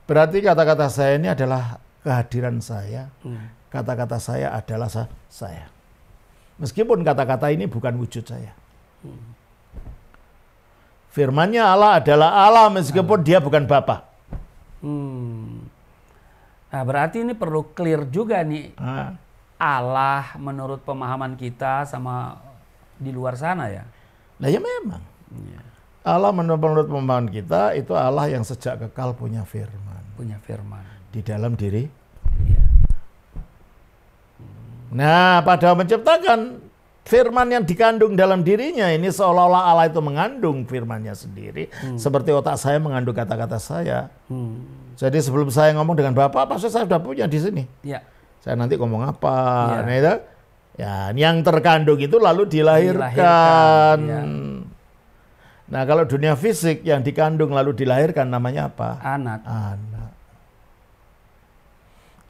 Speaker 2: Berarti kata-kata saya ini adalah kehadiran saya. Kata-kata saya adalah saya. Meskipun kata-kata ini bukan wujud saya. Firman-Nya Allah adalah Allah meskipun dia bukan Bapa.
Speaker 1: Nah, berarti ini perlu clear juga nih. Allah menurut pemahaman kita sama di luar sana ya.
Speaker 2: Nah ya memang. Allah menurut pemahaman kita itu Allah yang sejak kekal punya firman.
Speaker 1: Punya firman.
Speaker 2: Di dalam diri.
Speaker 1: Iya.
Speaker 2: Nah, pada menciptakan firman yang dikandung dalam dirinya ini seolah-olah Allah itu mengandung firman-Nya sendiri. Seperti otak saya mengandung kata-kata saya. Jadi sebelum saya ngomong dengan Bapak, pasti saya sudah punya di sini.
Speaker 1: Ya.
Speaker 2: Saya nanti ngomong apa.
Speaker 1: Ya.
Speaker 2: Nah, itu, ya, yang terkandung itu lalu dilahirkan.
Speaker 1: Ya.
Speaker 2: Nah, kalau dunia fisik yang dikandung lalu dilahirkan namanya apa?
Speaker 1: Anak.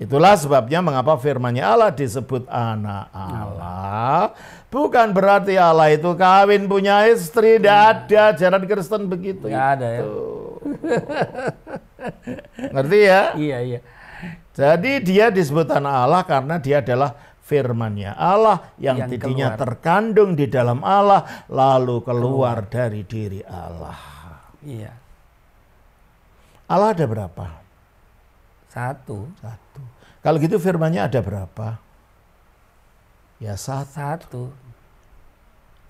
Speaker 2: Itulah sebabnya mengapa firman-Nya Allah disebut anak Allah. Bukan berarti Allah itu kawin punya istri, tidak ada ajaran Kristen begitu.
Speaker 1: Tidak ada ya.
Speaker 2: Ngerti ya?
Speaker 1: Iya.
Speaker 2: Jadi dia disebut anak Allah karena dia adalah firman-Nya Allah yang tidinya terkandung di dalam Allah lalu keluar dari diri Allah.
Speaker 1: Iya.
Speaker 2: Allah ada berapa?
Speaker 1: Satu.
Speaker 2: Kalau gitu firman-Nya ada berapa? Ya satu.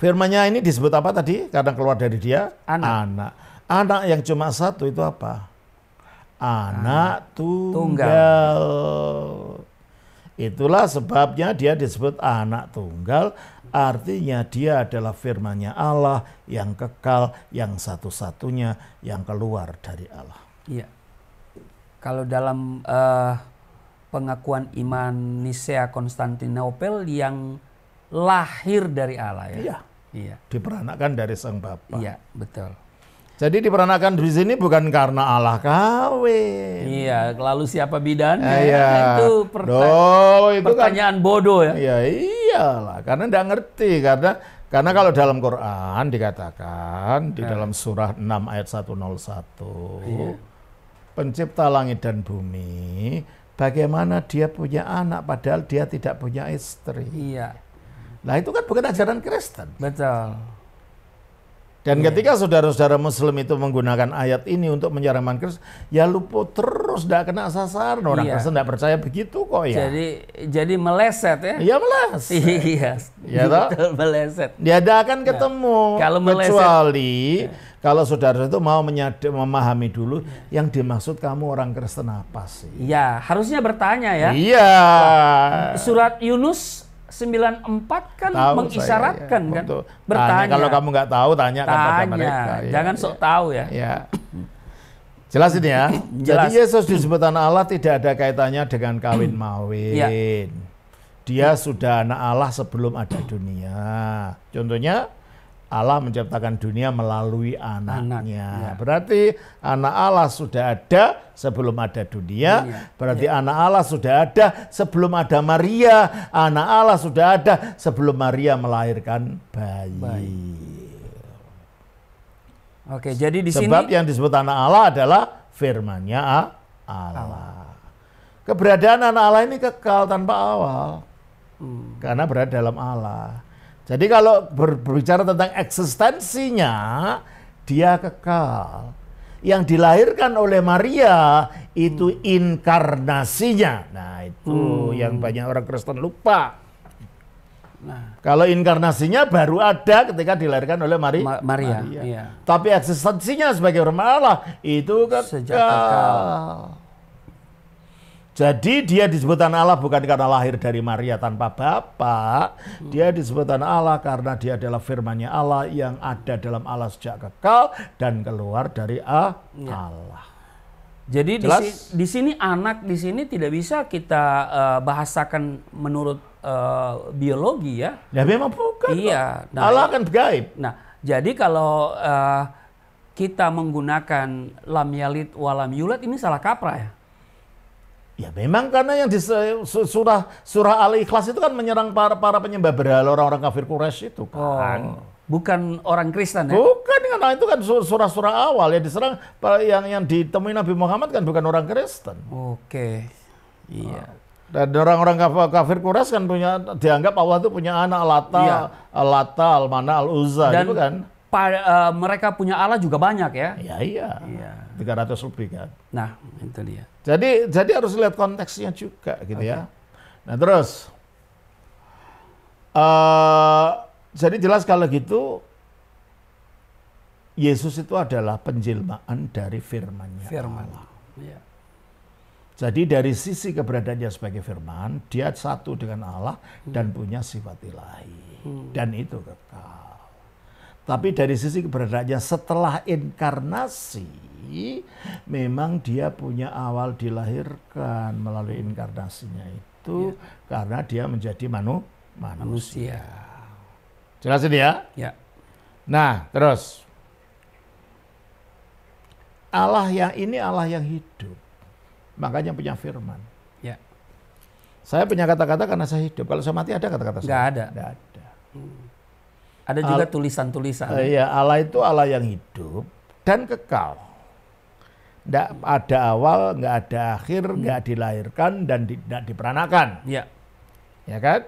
Speaker 2: Firman-Nya ini disebut apa tadi? Karena keluar dari dia?
Speaker 1: Anak.
Speaker 2: Anak yang cuma satu itu apa? Anak tunggal. Itulah sebabnya dia disebut anak tunggal. Artinya dia adalah firman-Nya Allah yang kekal, yang satu-satunya yang keluar dari Allah.
Speaker 1: Iya. Kalau dalam pengakuan iman Nisea Konstantinopel yang lahir dari Allah ya.
Speaker 2: Iya. Diperanakan dari Sang Bapa.
Speaker 1: Iya, betul.
Speaker 2: Jadi diperanakan di sini bukan karena Allah kawin.
Speaker 1: Iya, lalu siapa bidannya?
Speaker 2: Iya.
Speaker 1: Itu pertanyaan kan, bodoh ya.
Speaker 2: Iya, iyalah, karena enggak ngerti karena kalau dalam Quran dikatakan di dalam surah 6 ayat 101. Iya. Pencipta langit dan bumi, bagaimana dia punya anak padahal dia tidak punya istri.
Speaker 1: Iya.
Speaker 2: Nah itu kan bukan ajaran Kristen.
Speaker 1: Betul.
Speaker 2: Dan ketika saudara-saudara Muslim itu menggunakan ayat ini untuk menyerahkan Kristus, ya luput terus, tidak kena sasaran. Orang Kristen tidak percaya begitu kok ya.
Speaker 1: Jadi meleset ya?
Speaker 2: Iya meleset.
Speaker 1: Iya.
Speaker 2: Ya
Speaker 1: betul, meleset.
Speaker 2: Dia tidak akan ketemu.
Speaker 1: Kalau meleset,
Speaker 2: kecuali kalau saudara itu mau memahami dulu yang dimaksud kamu orang Kristen apa sih?
Speaker 1: Iya, harusnya bertanya ya.
Speaker 2: Iya.
Speaker 1: Surat Yunus 94 kan mengisyaratkan kan. Bertanya.
Speaker 2: Kalau kamu nggak tahu tanya kepada mereka.
Speaker 1: Jangan sok tahu ya.
Speaker 2: Ya. Jelas ini ya. Jadi Yesus disebut anak Allah tidak ada kaitannya dengan kawin mawin. Ya. Dia sudah anak Allah sebelum ada dunia. Contohnya Allah menciptakan dunia melalui anaknya. Berarti anak Allah sudah ada sebelum ada dunia. Berarti anak Allah sudah ada sebelum ada Maria. Anak Allah sudah ada sebelum Maria melahirkan bayi.
Speaker 1: Oke, jadi di sini
Speaker 2: sebab yang disebut anak Allah adalah firman-Nya Allah. Keberadaan anak Allah ini kekal tanpa awal. Karena berada dalam Allah. Jadi kalau berbicara tentang eksistensinya, dia kekal. Yang dilahirkan oleh Maria itu inkarnasinya. Nah itu yang banyak orang Kristen lupa. Nah, kalau inkarnasinya baru ada ketika dilahirkan oleh Maria.
Speaker 1: Iya.
Speaker 2: Tapi eksistensinya sebagai firman Allah itu kekal. Jadi dia disebut anak Allah bukan karena lahir dari Maria tanpa bapa. Dia disebut anak Allah karena dia adalah firman-Nya Allah yang ada dalam Allah sejak kekal dan keluar dari Allah.
Speaker 1: Jadi di sini anak di sini tidak bisa kita bahasakan menurut biologi ya.
Speaker 2: Ya memang bukan.
Speaker 1: Iya.
Speaker 2: Nah, Allah kan gaib.
Speaker 1: Nah, jadi kalau kita menggunakan lam yalid walam yulad ini salah kaprah ya.
Speaker 2: Ya memang karena yang di surah Al-Ikhlas itu kan menyerang para penyembah berhala orang-orang kafir Quraisy itu kan.
Speaker 1: Bukan orang Kristen ya?
Speaker 2: Bukan, karena itu kan surah-surah awal yang diserang yang ditemui Nabi Muhammad kan bukan orang Kristen.
Speaker 1: Oke. Iya.
Speaker 2: Dan orang-orang kafir Quraisy kan dianggap Allah itu punya anak Lata, Al-Mana, Al-Uzza gitu kan.
Speaker 1: Mereka punya Allah juga banyak ya?
Speaker 2: Iya. 300 lebih kan.
Speaker 1: Nah, itu dia.
Speaker 2: Jadi harus lihat konteksnya juga gitu ya. Nah terus, jadi jelas kalau gitu, Yesus itu adalah penjelmaan dari firman-Nya Allah. Ya. Jadi dari sisi keberadaannya sebagai firman, dia satu dengan Allah dan punya sifat ilahi. Dan itu kekal. Tapi dari sisi keberadaannya setelah inkarnasi, memang dia punya awal dilahirkan melalui inkarnasinya itu karena dia menjadi manusia. Jelas ini ya?
Speaker 1: Ya.
Speaker 2: Nah, terus Allah yang ini Allah yang hidup. Makanya punya firman.
Speaker 1: Ya.
Speaker 2: Saya punya kata-kata karena saya hidup. Kalau saya mati ada kata-kata saya?
Speaker 1: Nggak ada.
Speaker 2: Nggak ada.
Speaker 1: Ada juga tulisan-tulisan.
Speaker 2: Iya, Allah itu Allah yang hidup dan kekal. Nggak ada awal, nggak ada akhir, nggak dilahirkan dan tidak diperanakan.
Speaker 1: Ya.
Speaker 2: Ya kan?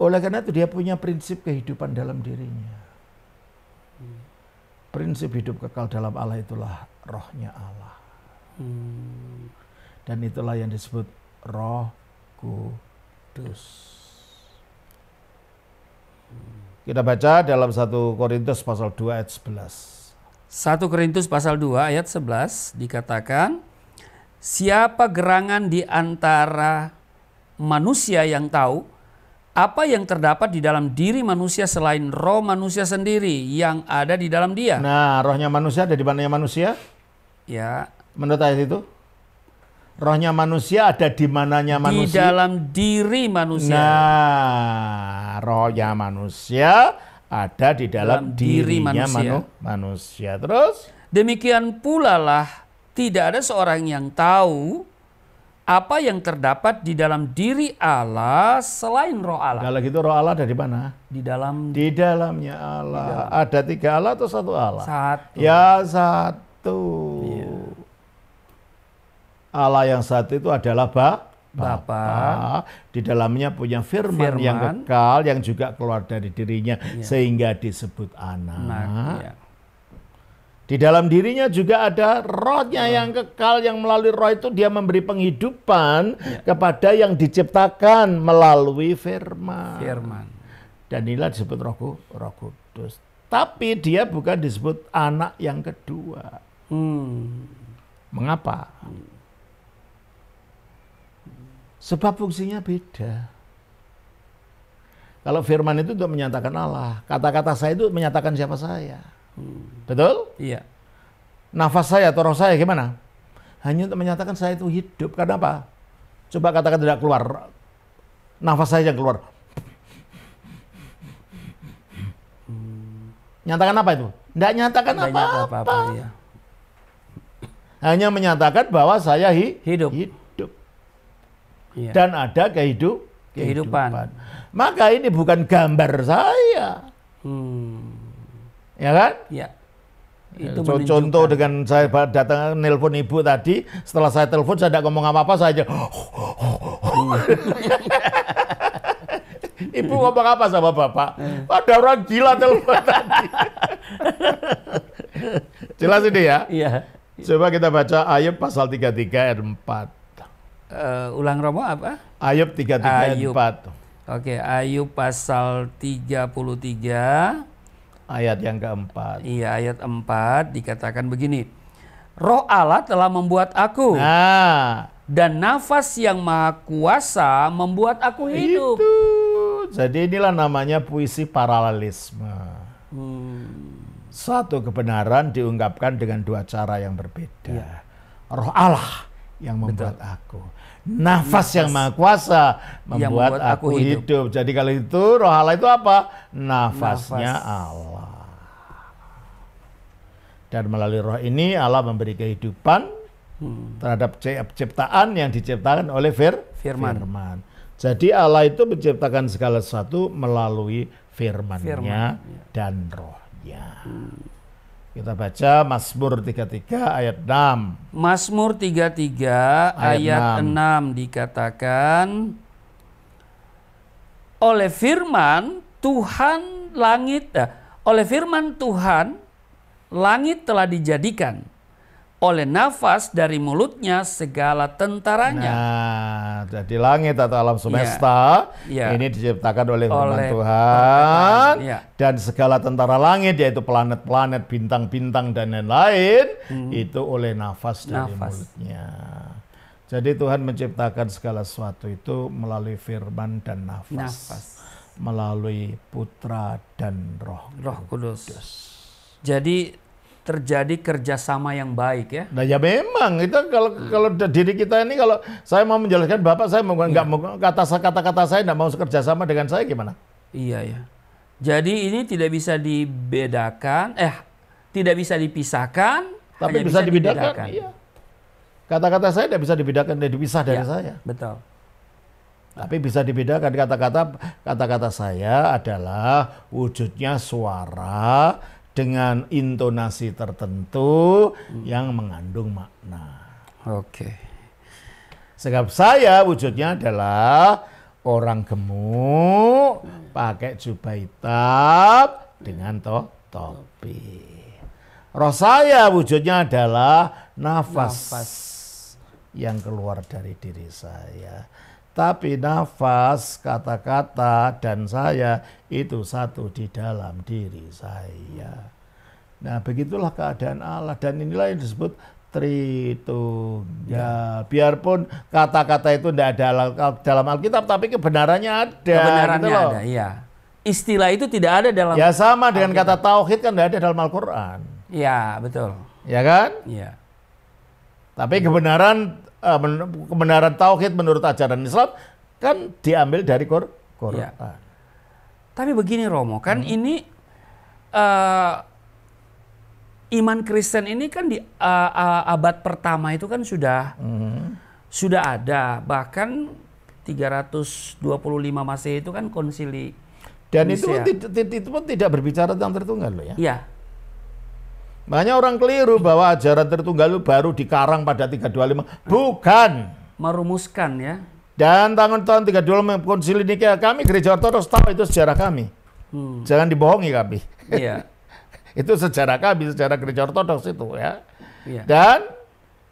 Speaker 2: Oleh karena itu dia punya prinsip kehidupan dalam dirinya. Prinsip hidup kekal dalam Allah itulah rohnya Allah. Dan itulah yang disebut Roh Kudus. Kita baca dalam 1 Korintus pasal 2 ayat 11.
Speaker 1: 1 Korintus pasal 2 ayat 11 dikatakan, siapa gerangan di antara manusia yang tahu apa yang terdapat di dalam diri manusia selain roh manusia sendiri yang ada di dalam dia?
Speaker 2: Nah, rohnya manusia ada di mananya manusia?
Speaker 1: Ya.
Speaker 2: Menurut ayat itu? Rohnya manusia ada di mananya manusia?
Speaker 1: Di dalam diri manusia.
Speaker 2: Nah, rohnya manusia ada di dalam
Speaker 1: diri
Speaker 2: dirinya manusia. Terus?
Speaker 1: Demikian pula lah tidak ada seorang yang tahu apa yang terdapat di dalam diri Allah selain roh Allah.
Speaker 2: Kalau gitu roh Allah ada di mana?
Speaker 1: Di
Speaker 2: dalamnya Allah. Ada 3 Allah atau 1 Allah?
Speaker 1: Satu.
Speaker 2: Ya 1.
Speaker 1: Iya.
Speaker 2: Allah yang satu itu adalah
Speaker 1: Bapa.
Speaker 2: Di dalamnya punya firman yang kekal yang juga keluar dari dirinya sehingga disebut anak.
Speaker 1: Iya.
Speaker 2: Di dalam dirinya juga ada rohnya yang kekal yang melalui roh itu dia memberi penghidupan kepada yang diciptakan melalui firman. Dan inilah disebut Roh Kudus. Tapi dia bukan disebut anak yang kedua. Mengapa? Sebab fungsinya beda. Kalau firman itu untuk menyatakan Allah. Kata-kata saya itu menyatakan siapa saya. Betul?
Speaker 1: Iya.
Speaker 2: Nafas saya atau roh saya gimana? Hanya untuk menyatakan saya itu hidup. Karena apa? Coba katakan tidak keluar. Nafas saya yang keluar. Nyatakan apa itu? Tidak nyatakan apa-apa.
Speaker 1: Iya.
Speaker 2: Hanya menyatakan bahwa saya hidup.
Speaker 1: Iya.
Speaker 2: Dan ada kehidupan. Maka ini bukan gambar saya. Ya kan?
Speaker 1: Ya. Itu
Speaker 2: contoh dengan saya datang nelpon ibu tadi, setelah saya telepon saya tidak ngomong apa-apa, saya aja ibu ngomong apa sama bapak? Ada orang gila telepon tadi. Jelas ini ya?
Speaker 1: Iya.
Speaker 2: Coba kita baca Ayub pasal 33 ayat 4.
Speaker 1: Ulang Romo apa?
Speaker 2: Ayub 33 ayat 4.
Speaker 1: Oke, Ayub pasal 33
Speaker 2: ayat yang keempat.
Speaker 1: Iya, ayat 4 dikatakan begini. Roh Allah telah membuat aku.
Speaker 2: Nah,
Speaker 1: dan nafas yang maha kuasa membuat aku hidup.
Speaker 2: Itu. Jadi inilah namanya puisi paralelisme. Satu kebenaran diungkapkan dengan 2 cara yang berbeda. Ya. Roh Allah yang membuat aku. Nafas yang maha kuasa membuat aku hidup. Jadi kalau itu roh Allah itu apa? Nafasnya Allah. Dan melalui roh ini Allah memberi kehidupan terhadap ciptaan yang diciptakan oleh firman. Jadi Allah itu menciptakan segala sesuatu melalui firman-Nya dan rohnya. Kita baca Mazmur 33 ayat 6.
Speaker 1: Mazmur 33 ayat 6 dikatakan, oleh firman Tuhan langit telah dijadikan, oleh nafas dari mulutnya segala tentaranya.
Speaker 2: Nah, jadi langit atau alam semesta ini diciptakan oleh firman Tuhan dan segala tentara langit yaitu planet-planet, bintang-bintang dan lain-lain itu oleh nafas dari mulutnya. Jadi Tuhan menciptakan segala sesuatu itu melalui firman dan nafas. Melalui Putra dan Roh
Speaker 1: Kudus. Jadi terjadi kerjasama yang baik ya.
Speaker 2: Nah ya memang itu kalau diri kita ini, kalau saya mau menjelaskan Bapak, saya nggak mau kata-kata saya nggak mau kerjasama dengan saya gimana?
Speaker 1: Iya ya. Jadi ini tidak bisa dibedakan, tidak bisa dipisahkan,
Speaker 2: tapi bisa dibedakan. Iya. Kata-kata saya tidak bisa dibedakan dan dipisah dari saya.
Speaker 1: Betul.
Speaker 2: Tapi bisa dibedakan, kata-kata saya adalah wujudnya suara dengan intonasi tertentu yang mengandung makna.
Speaker 1: Oke.
Speaker 2: Sebab saya wujudnya adalah orang gemuk pakai jubah hitam dengan topi. Roh saya wujudnya adalah nafas yang keluar dari diri saya. Tapi nafas, kata-kata, dan saya itu satu di dalam diri saya. Nah, begitulah keadaan Allah. Dan inilah yang disebut Tritunggal. Biarpun kata-kata itu tidak ada dalam Alkitab, tapi kebenarannya ada.
Speaker 1: Kebenarannya
Speaker 2: gitu loh.
Speaker 1: ada, iya. Istilah itu tidak ada dalam.
Speaker 2: Ya sama dengan kata tauhid kan tidak ada dalam Al-Quran.
Speaker 1: Ya, betul.
Speaker 2: Ya kan?
Speaker 1: Iya.
Speaker 2: Tapi kebenaran tauhid menurut ajaran Islam kan diambil dari Quran.
Speaker 1: Ya. Tapi begini Romo, kan ini iman Kristen ini kan di abad pertama itu kan sudah ada, bahkan 325 Masehi itu kan konsili.
Speaker 2: Dan itu pun tidak berbicara tentang Tritunggal loh ya.
Speaker 1: Iya.
Speaker 2: Makanya orang keliru bahwa ajaran Tritunggal itu baru dikarang pada 325. Bukan.
Speaker 1: Merumuskan ya.
Speaker 2: Dan tahun 325 konsili Nikea, kami gereja Ortodoks tahu itu sejarah kami. Jangan dibohongi kami.
Speaker 1: Iya.
Speaker 2: Itu sejarah kami, sejarah gereja Ortodoks itu ya.
Speaker 1: Iya.
Speaker 2: Dan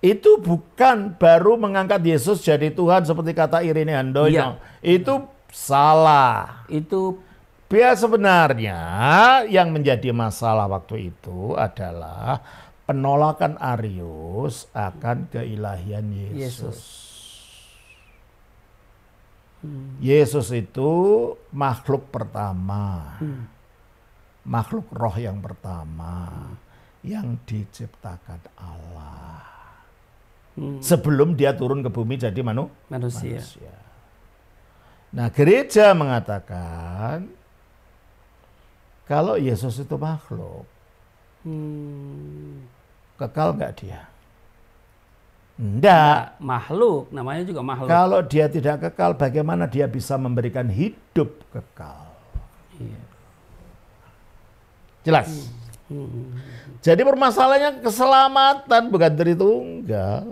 Speaker 2: itu bukan baru mengangkat Yesus jadi Tuhan seperti kata Irene Handoyo.
Speaker 1: Iya.
Speaker 2: Itu salah.
Speaker 1: Itu
Speaker 2: Sebenarnya yang menjadi masalah waktu itu adalah penolakan Arius akan keilahian Yesus. Yesus itu makhluk pertama. Makhluk roh yang pertama yang diciptakan Allah. Sebelum dia turun ke bumi jadi manusia. Nah, gereja mengatakan kalau Yesus itu makhluk, kekal nggak dia? Enggak.
Speaker 1: Makhluk, namanya juga makhluk.
Speaker 2: Kalau dia tidak kekal, bagaimana dia bisa memberikan hidup kekal?
Speaker 1: Iya.
Speaker 2: Jelas. Jadi permasalahannya keselamatan, bukan Tritunggal.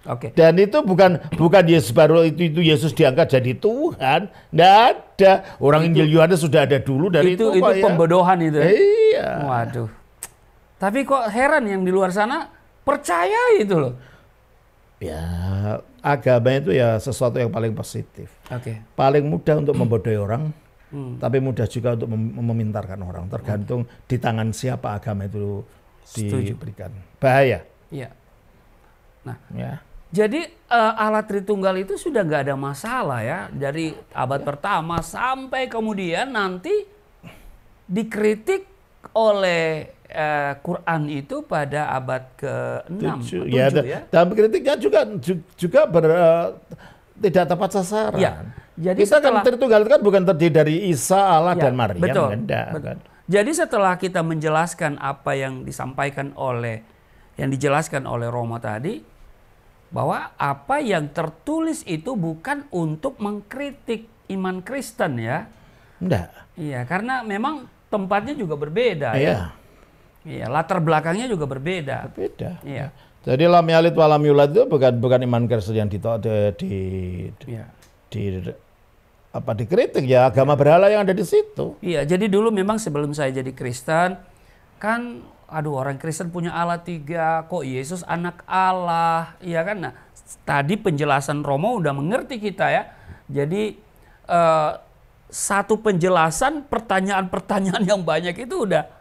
Speaker 1: Oke.
Speaker 2: Dan itu bukan Yesus baru itu Yesus diangkat jadi Tuhan. Nggak ada. Orang Injil Yohanes sudah ada dulu dari itu.
Speaker 1: Itu pembodohan itu.
Speaker 2: Iya.
Speaker 1: Waduh. Tapi kok heran yang di luar sana percaya itu loh.
Speaker 2: Ya, agama itu ya sesuatu yang paling positif.
Speaker 1: Oke.
Speaker 2: Paling mudah untuk membodohi orang, tapi mudah juga untuk memintarkan orang. Tergantung di tangan siapa agama itu diberikan. Bahaya.
Speaker 1: Iya. Nah,
Speaker 2: Ya.
Speaker 1: jadi alat Tritunggal itu sudah nggak ada masalah ya. Dari abad pertama sampai kemudian nanti dikritik oleh Quran itu pada abad ke-6.
Speaker 2: Ya, dalam kritiknya juga tidak tepat sasaran.
Speaker 1: Ya, jadi
Speaker 2: kita kan Tritunggal itu kan bukan terdiri dari Isa, Allah, dan Maryam.
Speaker 1: Betul,
Speaker 2: betul.
Speaker 1: kan? Jadi setelah kita menjelaskan apa yang disampaikan yang dijelaskan oleh Romo tadi, bahwa apa yang tertulis itu bukan untuk mengkritik iman Kristen ya.
Speaker 2: Enggak.
Speaker 1: Iya, karena memang tempatnya juga berbeda
Speaker 2: Iya.
Speaker 1: ya. Iya, latar belakangnya juga berbeda.
Speaker 2: Beda.
Speaker 1: Iya.
Speaker 2: Jadi lam yalid wa lam yulad itu bukan iman Kristen yang dikritik ya, agama berhala yang ada di situ.
Speaker 1: Iya, jadi dulu memang sebelum saya jadi Kristen kan orang Kristen punya Allah 3, kok Yesus anak Allah, iya kan? Nah, tadi penjelasan Romo udah mengerti kita ya. Jadi satu penjelasan pertanyaan-pertanyaan yang banyak itu udah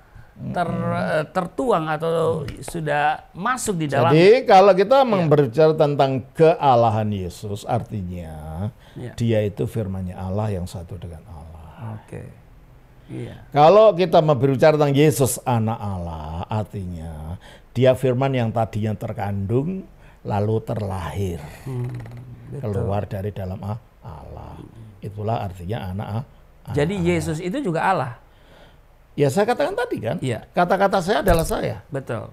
Speaker 1: tertuang atau sudah masuk di dalam.
Speaker 2: Jadi kalau kita berbicara tentang kealahan Yesus, artinya dia itu firman-Nya Allah yang satu dengan Allah.
Speaker 1: Oke. Iya.
Speaker 2: Kalau kita berbicara tentang Yesus anak Allah, artinya dia firman yang tadinya terkandung lalu terlahir keluar dari dalam Allah. Itulah artinya anak Allah.
Speaker 1: Jadi Yesus itu juga Allah.
Speaker 2: Ya saya katakan tadi kan,
Speaker 1: Iya.
Speaker 2: kata-kata saya adalah saya.
Speaker 1: Betul.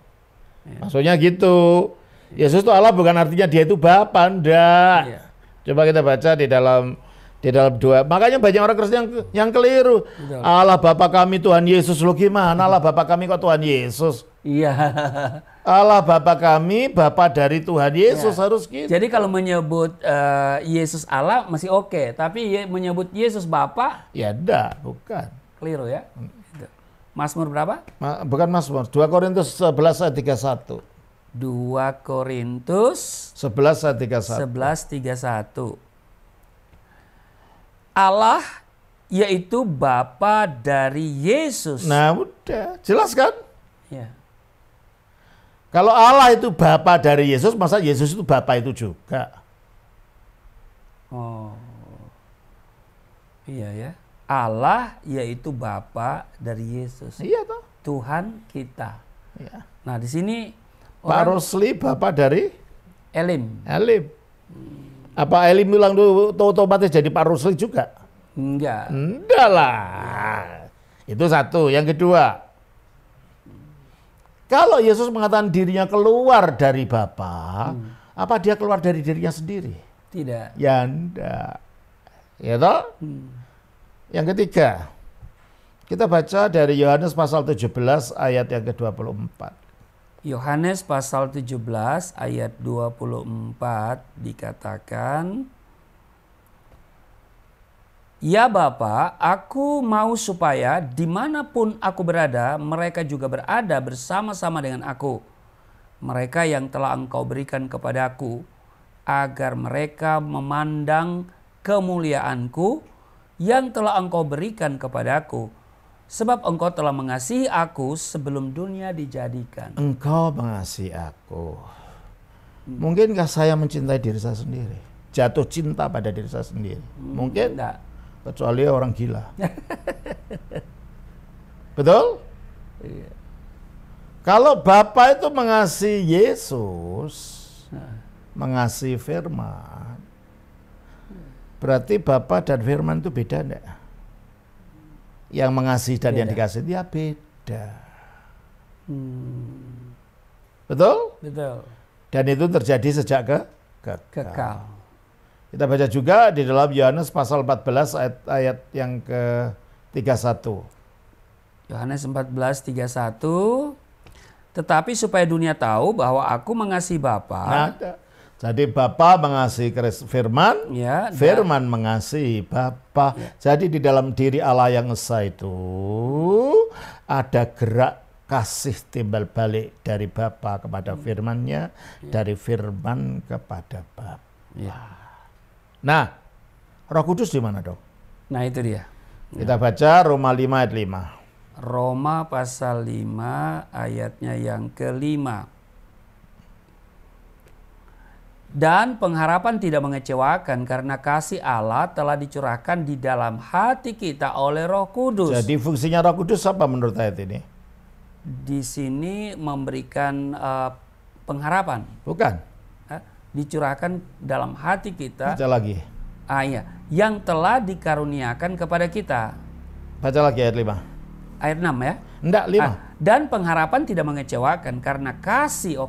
Speaker 2: Maksudnya gitu. Yesus itu Allah bukan artinya dia itu Bapa, enggak.
Speaker 1: Iya.
Speaker 2: Coba kita baca di dalam doa. Makanya banyak orang Kristen yang keliru.
Speaker 1: Betul.
Speaker 2: Allah Bapa kami Tuhan Yesus, lo gimana Allah Bapa kami kok Tuhan Yesus?
Speaker 1: Iya.
Speaker 2: Allah Bapa kami, Bapa dari Tuhan Yesus, harus gitu.
Speaker 1: Jadi kalau menyebut Yesus Allah masih oke, tapi menyebut Yesus Bapa,
Speaker 2: Ya enggak, bukan.
Speaker 1: keliru ya. Gitu. Mazmur berapa?
Speaker 2: Bukan Mazmur, 2 Korintus 11 ayat 31.
Speaker 1: 2 Korintus
Speaker 2: 11 ayat 31.
Speaker 1: 11:31. Allah yaitu Bapa dari Yesus.
Speaker 2: Nah, udah, jelas kan?
Speaker 1: Ya.
Speaker 2: Kalau Allah itu Bapa dari Yesus, masa Yesus itu Bapa itu juga?
Speaker 1: Oh. Iya ya. Allah yaitu Bapa dari Yesus.
Speaker 2: Iya toh.
Speaker 1: Tuhan kita.
Speaker 2: Iya.
Speaker 1: Nah, di sini
Speaker 2: Pak Rosli Bapa dari
Speaker 1: Elim.
Speaker 2: Elim. Apa Elim bilang tuh otomatis jadi Pak Rosli juga?
Speaker 1: Enggak.
Speaker 2: Enggak lah. Itu satu. Yang kedua, kalau Yesus mengatakan dirinya keluar dari Bapa, apa dia keluar dari dirinya sendiri?
Speaker 1: Tidak.
Speaker 2: Ya enggak. Ya toh? Yang ketiga, kita baca dari Yohanes pasal 17 ayat yang ke-24.
Speaker 1: Yohanes pasal 17 ayat 24 dikatakan, Ya Bapa, aku mau supaya dimanapun aku berada, mereka juga berada bersama-sama dengan aku. Mereka yang telah Engkau berikan kepadaku, agar mereka memandang kemuliaanku yang telah Engkau berikan kepadaku. Sebab Engkau telah mengasihi aku sebelum dunia dijadikan.
Speaker 2: Engkau mengasihi aku. Mungkinkah saya mencintai diri saya sendiri? Jatuh cinta pada diri saya sendiri? Mungkin
Speaker 1: Enggak.
Speaker 2: Kecuali orang gila. Betul?
Speaker 1: Iya.
Speaker 2: Kalau Bapa itu mengasihi Yesus, mengasihi Firman, berarti Bapa dan Firman itu beda enggak? Yang mengasihi dan yang dikasihi dia beda. Betul?
Speaker 1: Betul.
Speaker 2: Dan itu terjadi sejak
Speaker 1: Kekal.
Speaker 2: Kita baca juga di dalam Yohanes pasal 14 ayat yang ke-31.
Speaker 1: Yohanes 14:31. Tetapi supaya dunia tahu bahwa aku mengasihi Bapa.
Speaker 2: Nah, jadi Bapa mengasihi Firman,
Speaker 1: Ya,
Speaker 2: Firman mengasihi Bapa. Ya. Jadi di dalam diri Allah yang esa itu ada gerak kasih timbal balik dari Bapa kepada Firman-Nya, dari Firman kepada Bapa.
Speaker 1: Ya.
Speaker 2: Nah, Roh Kudus di mana dong?
Speaker 1: Nah itu dia.
Speaker 2: Kita baca Roma 5 ayat 5.
Speaker 1: Roma pasal 5 ayatnya yang ke-5. Dan pengharapan tidak mengecewakan karena kasih Allah telah dicurahkan di dalam hati kita oleh Roh Kudus.
Speaker 2: Jadi fungsinya Roh Kudus apa menurut ayat ini?
Speaker 1: Di sini memberikan pengharapan.
Speaker 2: Bukan.
Speaker 1: Dicurahkan dalam hati kita.
Speaker 2: Baca lagi.
Speaker 1: Iya, yang telah dikaruniakan kepada kita.
Speaker 2: Baca lagi ayat 5.
Speaker 1: Ayat 6 ya.
Speaker 2: Enggak, 5.
Speaker 1: Dan pengharapan tidak mengecewakan karena kasih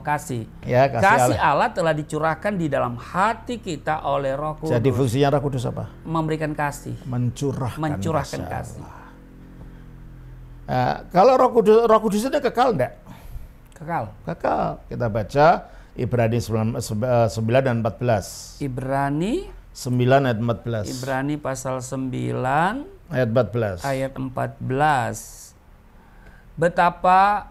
Speaker 2: Ya,
Speaker 1: kasih Allah telah dicurahkan di dalam hati kita oleh Roh Kudus.
Speaker 2: Jadi fungsinya Roh Kudus apa?
Speaker 1: Memberikan kasih.
Speaker 2: Mencurahkan
Speaker 1: kasih.
Speaker 2: Kalau Roh Kudus itu kekal enggak?
Speaker 1: Kekal.
Speaker 2: Kita baca Ibrani 9 dan 14.
Speaker 1: Ibrani
Speaker 2: 9 ayat 14.
Speaker 1: Ibrani pasal 9
Speaker 2: ayat 14.
Speaker 1: Ayat 14. Betapa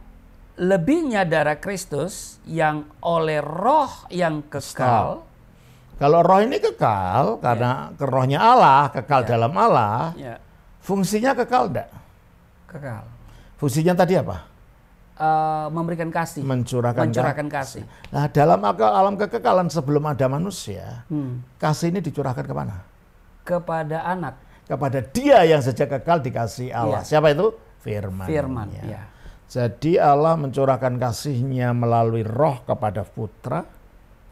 Speaker 1: lebihnya darah Kristus yang oleh Roh yang kekal.
Speaker 2: Kalau Roh ini kekal karena Rohnya Allah, kekal dalam Allah. Fungsinya kekal enggak?
Speaker 1: Kekal.
Speaker 2: Fungsinya tadi apa?
Speaker 1: Memberikan kasih,
Speaker 2: mencurahkan
Speaker 1: kasih.
Speaker 2: Nah, dalam alam kekekalan sebelum ada manusia, kasih ini dicurahkan kemana?
Speaker 1: Kepada anak.
Speaker 2: Kepada dia yang sejak kekal dikasih Allah. Siapa itu? Firman.
Speaker 1: Ya.
Speaker 2: Jadi Allah mencurahkan kasihnya melalui Roh kepada Putra.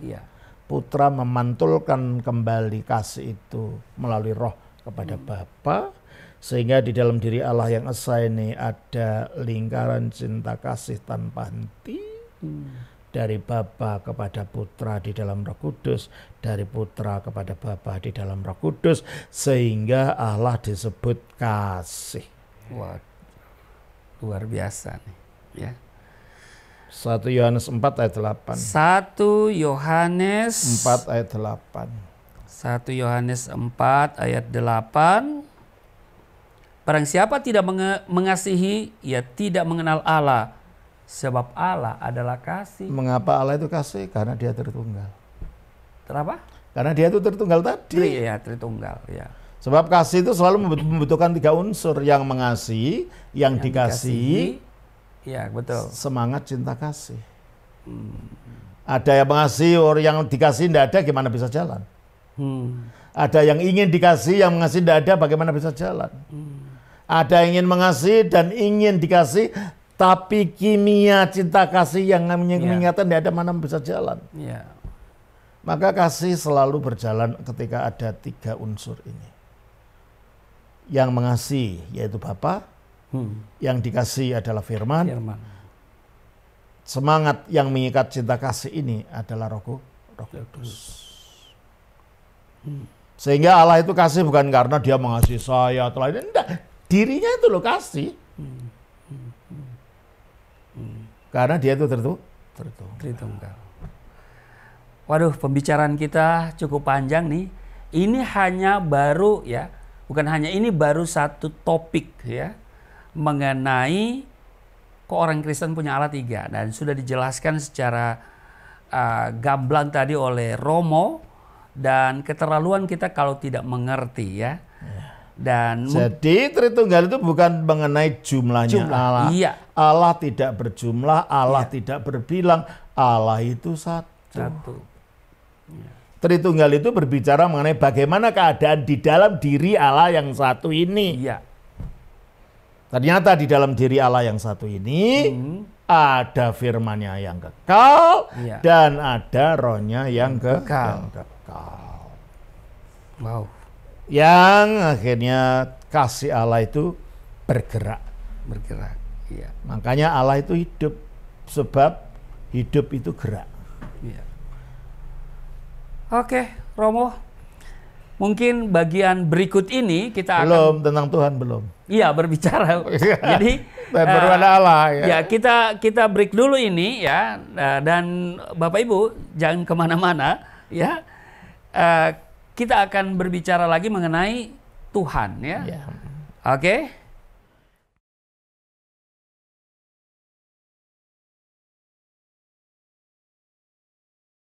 Speaker 1: Ya.
Speaker 2: Putra memantulkan kembali kasih itu melalui Roh kepada Bapa. Sehingga di dalam diri Allah yang esa ini ada lingkaran cinta kasih tanpa henti. Dari Bapa kepada Putra di dalam Roh Kudus. Dari Putra kepada Bapa di dalam Roh Kudus. Sehingga Allah disebut kasih.
Speaker 1: Wah, luar biasa nih. Ya.
Speaker 2: 1 Yohanes 4 ayat 8.
Speaker 1: 1 Yohanes
Speaker 2: 4 ayat 8.
Speaker 1: 1 Yohanes 4 ayat 8. Barang siapa tidak mengasihi, ia tidak mengenal Allah, sebab Allah adalah kasih.
Speaker 2: Mengapa Allah itu kasih? Karena dia Tritunggal.
Speaker 1: Kenapa?
Speaker 2: Karena dia itu Tritunggal tadi.
Speaker 1: Iya, Tritunggal, ya.
Speaker 2: Sebab kasih itu selalu membutuhkan 3 unsur, yang mengasihi, yang dikasihi,
Speaker 1: ya betul.
Speaker 2: semangat cinta kasih. Ada yang mengasihi, orang yang dikasih tidak ada, gimana bisa jalan? Ada yang ingin dikasih, yang mengasihi tidak ada, bagaimana bisa jalan? Ada yang ingin mengasihi dan ingin dikasih, tapi kimia cinta kasih yang mengingatkan tidak ada, mana bisa jalan?
Speaker 1: Ya.
Speaker 2: Maka kasih selalu berjalan ketika ada 3 unsur ini. Yang mengasihi yaitu Bapa, yang dikasihi adalah firman. Semangat yang mengikat cinta kasih ini adalah Roh Kudus. Sehingga Allah itu kasih bukan karena dia mengasihi saya atau lain, enggak. Dirinya itu loh kasih. Karena dia itu Tritunggal. Waduh, pembicaraan kita cukup panjang nih. Ini hanya baru ya, bukan hanya ini, baru satu topik ya mengenai kok orang Kristen punya Allah 3, dan sudah dijelaskan secara gamblang tadi oleh Romo, dan keterlaluan kita kalau tidak mengerti ya. Dan jadi Tritunggal itu bukan mengenai jumlahnya Allah. Iya. Allah tidak berjumlah, Allah tidak berbilang, Allah itu satu. Ya. Tritunggal itu berbicara mengenai bagaimana keadaan di dalam diri Allah yang satu ini. Iya. Ternyata di dalam diri Allah yang satu ini ada firman-Nya yang kekal, dan ada Roh-Nya yang kekal. Wow. Yang akhirnya kasih Allah itu bergerak. Iya. Makanya Allah itu hidup, sebab hidup itu gerak. Iya. Oke, Romo, mungkin bagian berikut ini kita belum tentang Tuhan belum. Iya, berbicara. Jadi berwarna Allah. Ya, kita break dulu ini ya, dan Bapak Ibu jangan kemana-mana ya. Kita akan berbicara lagi mengenai Tuhan ya. Oke.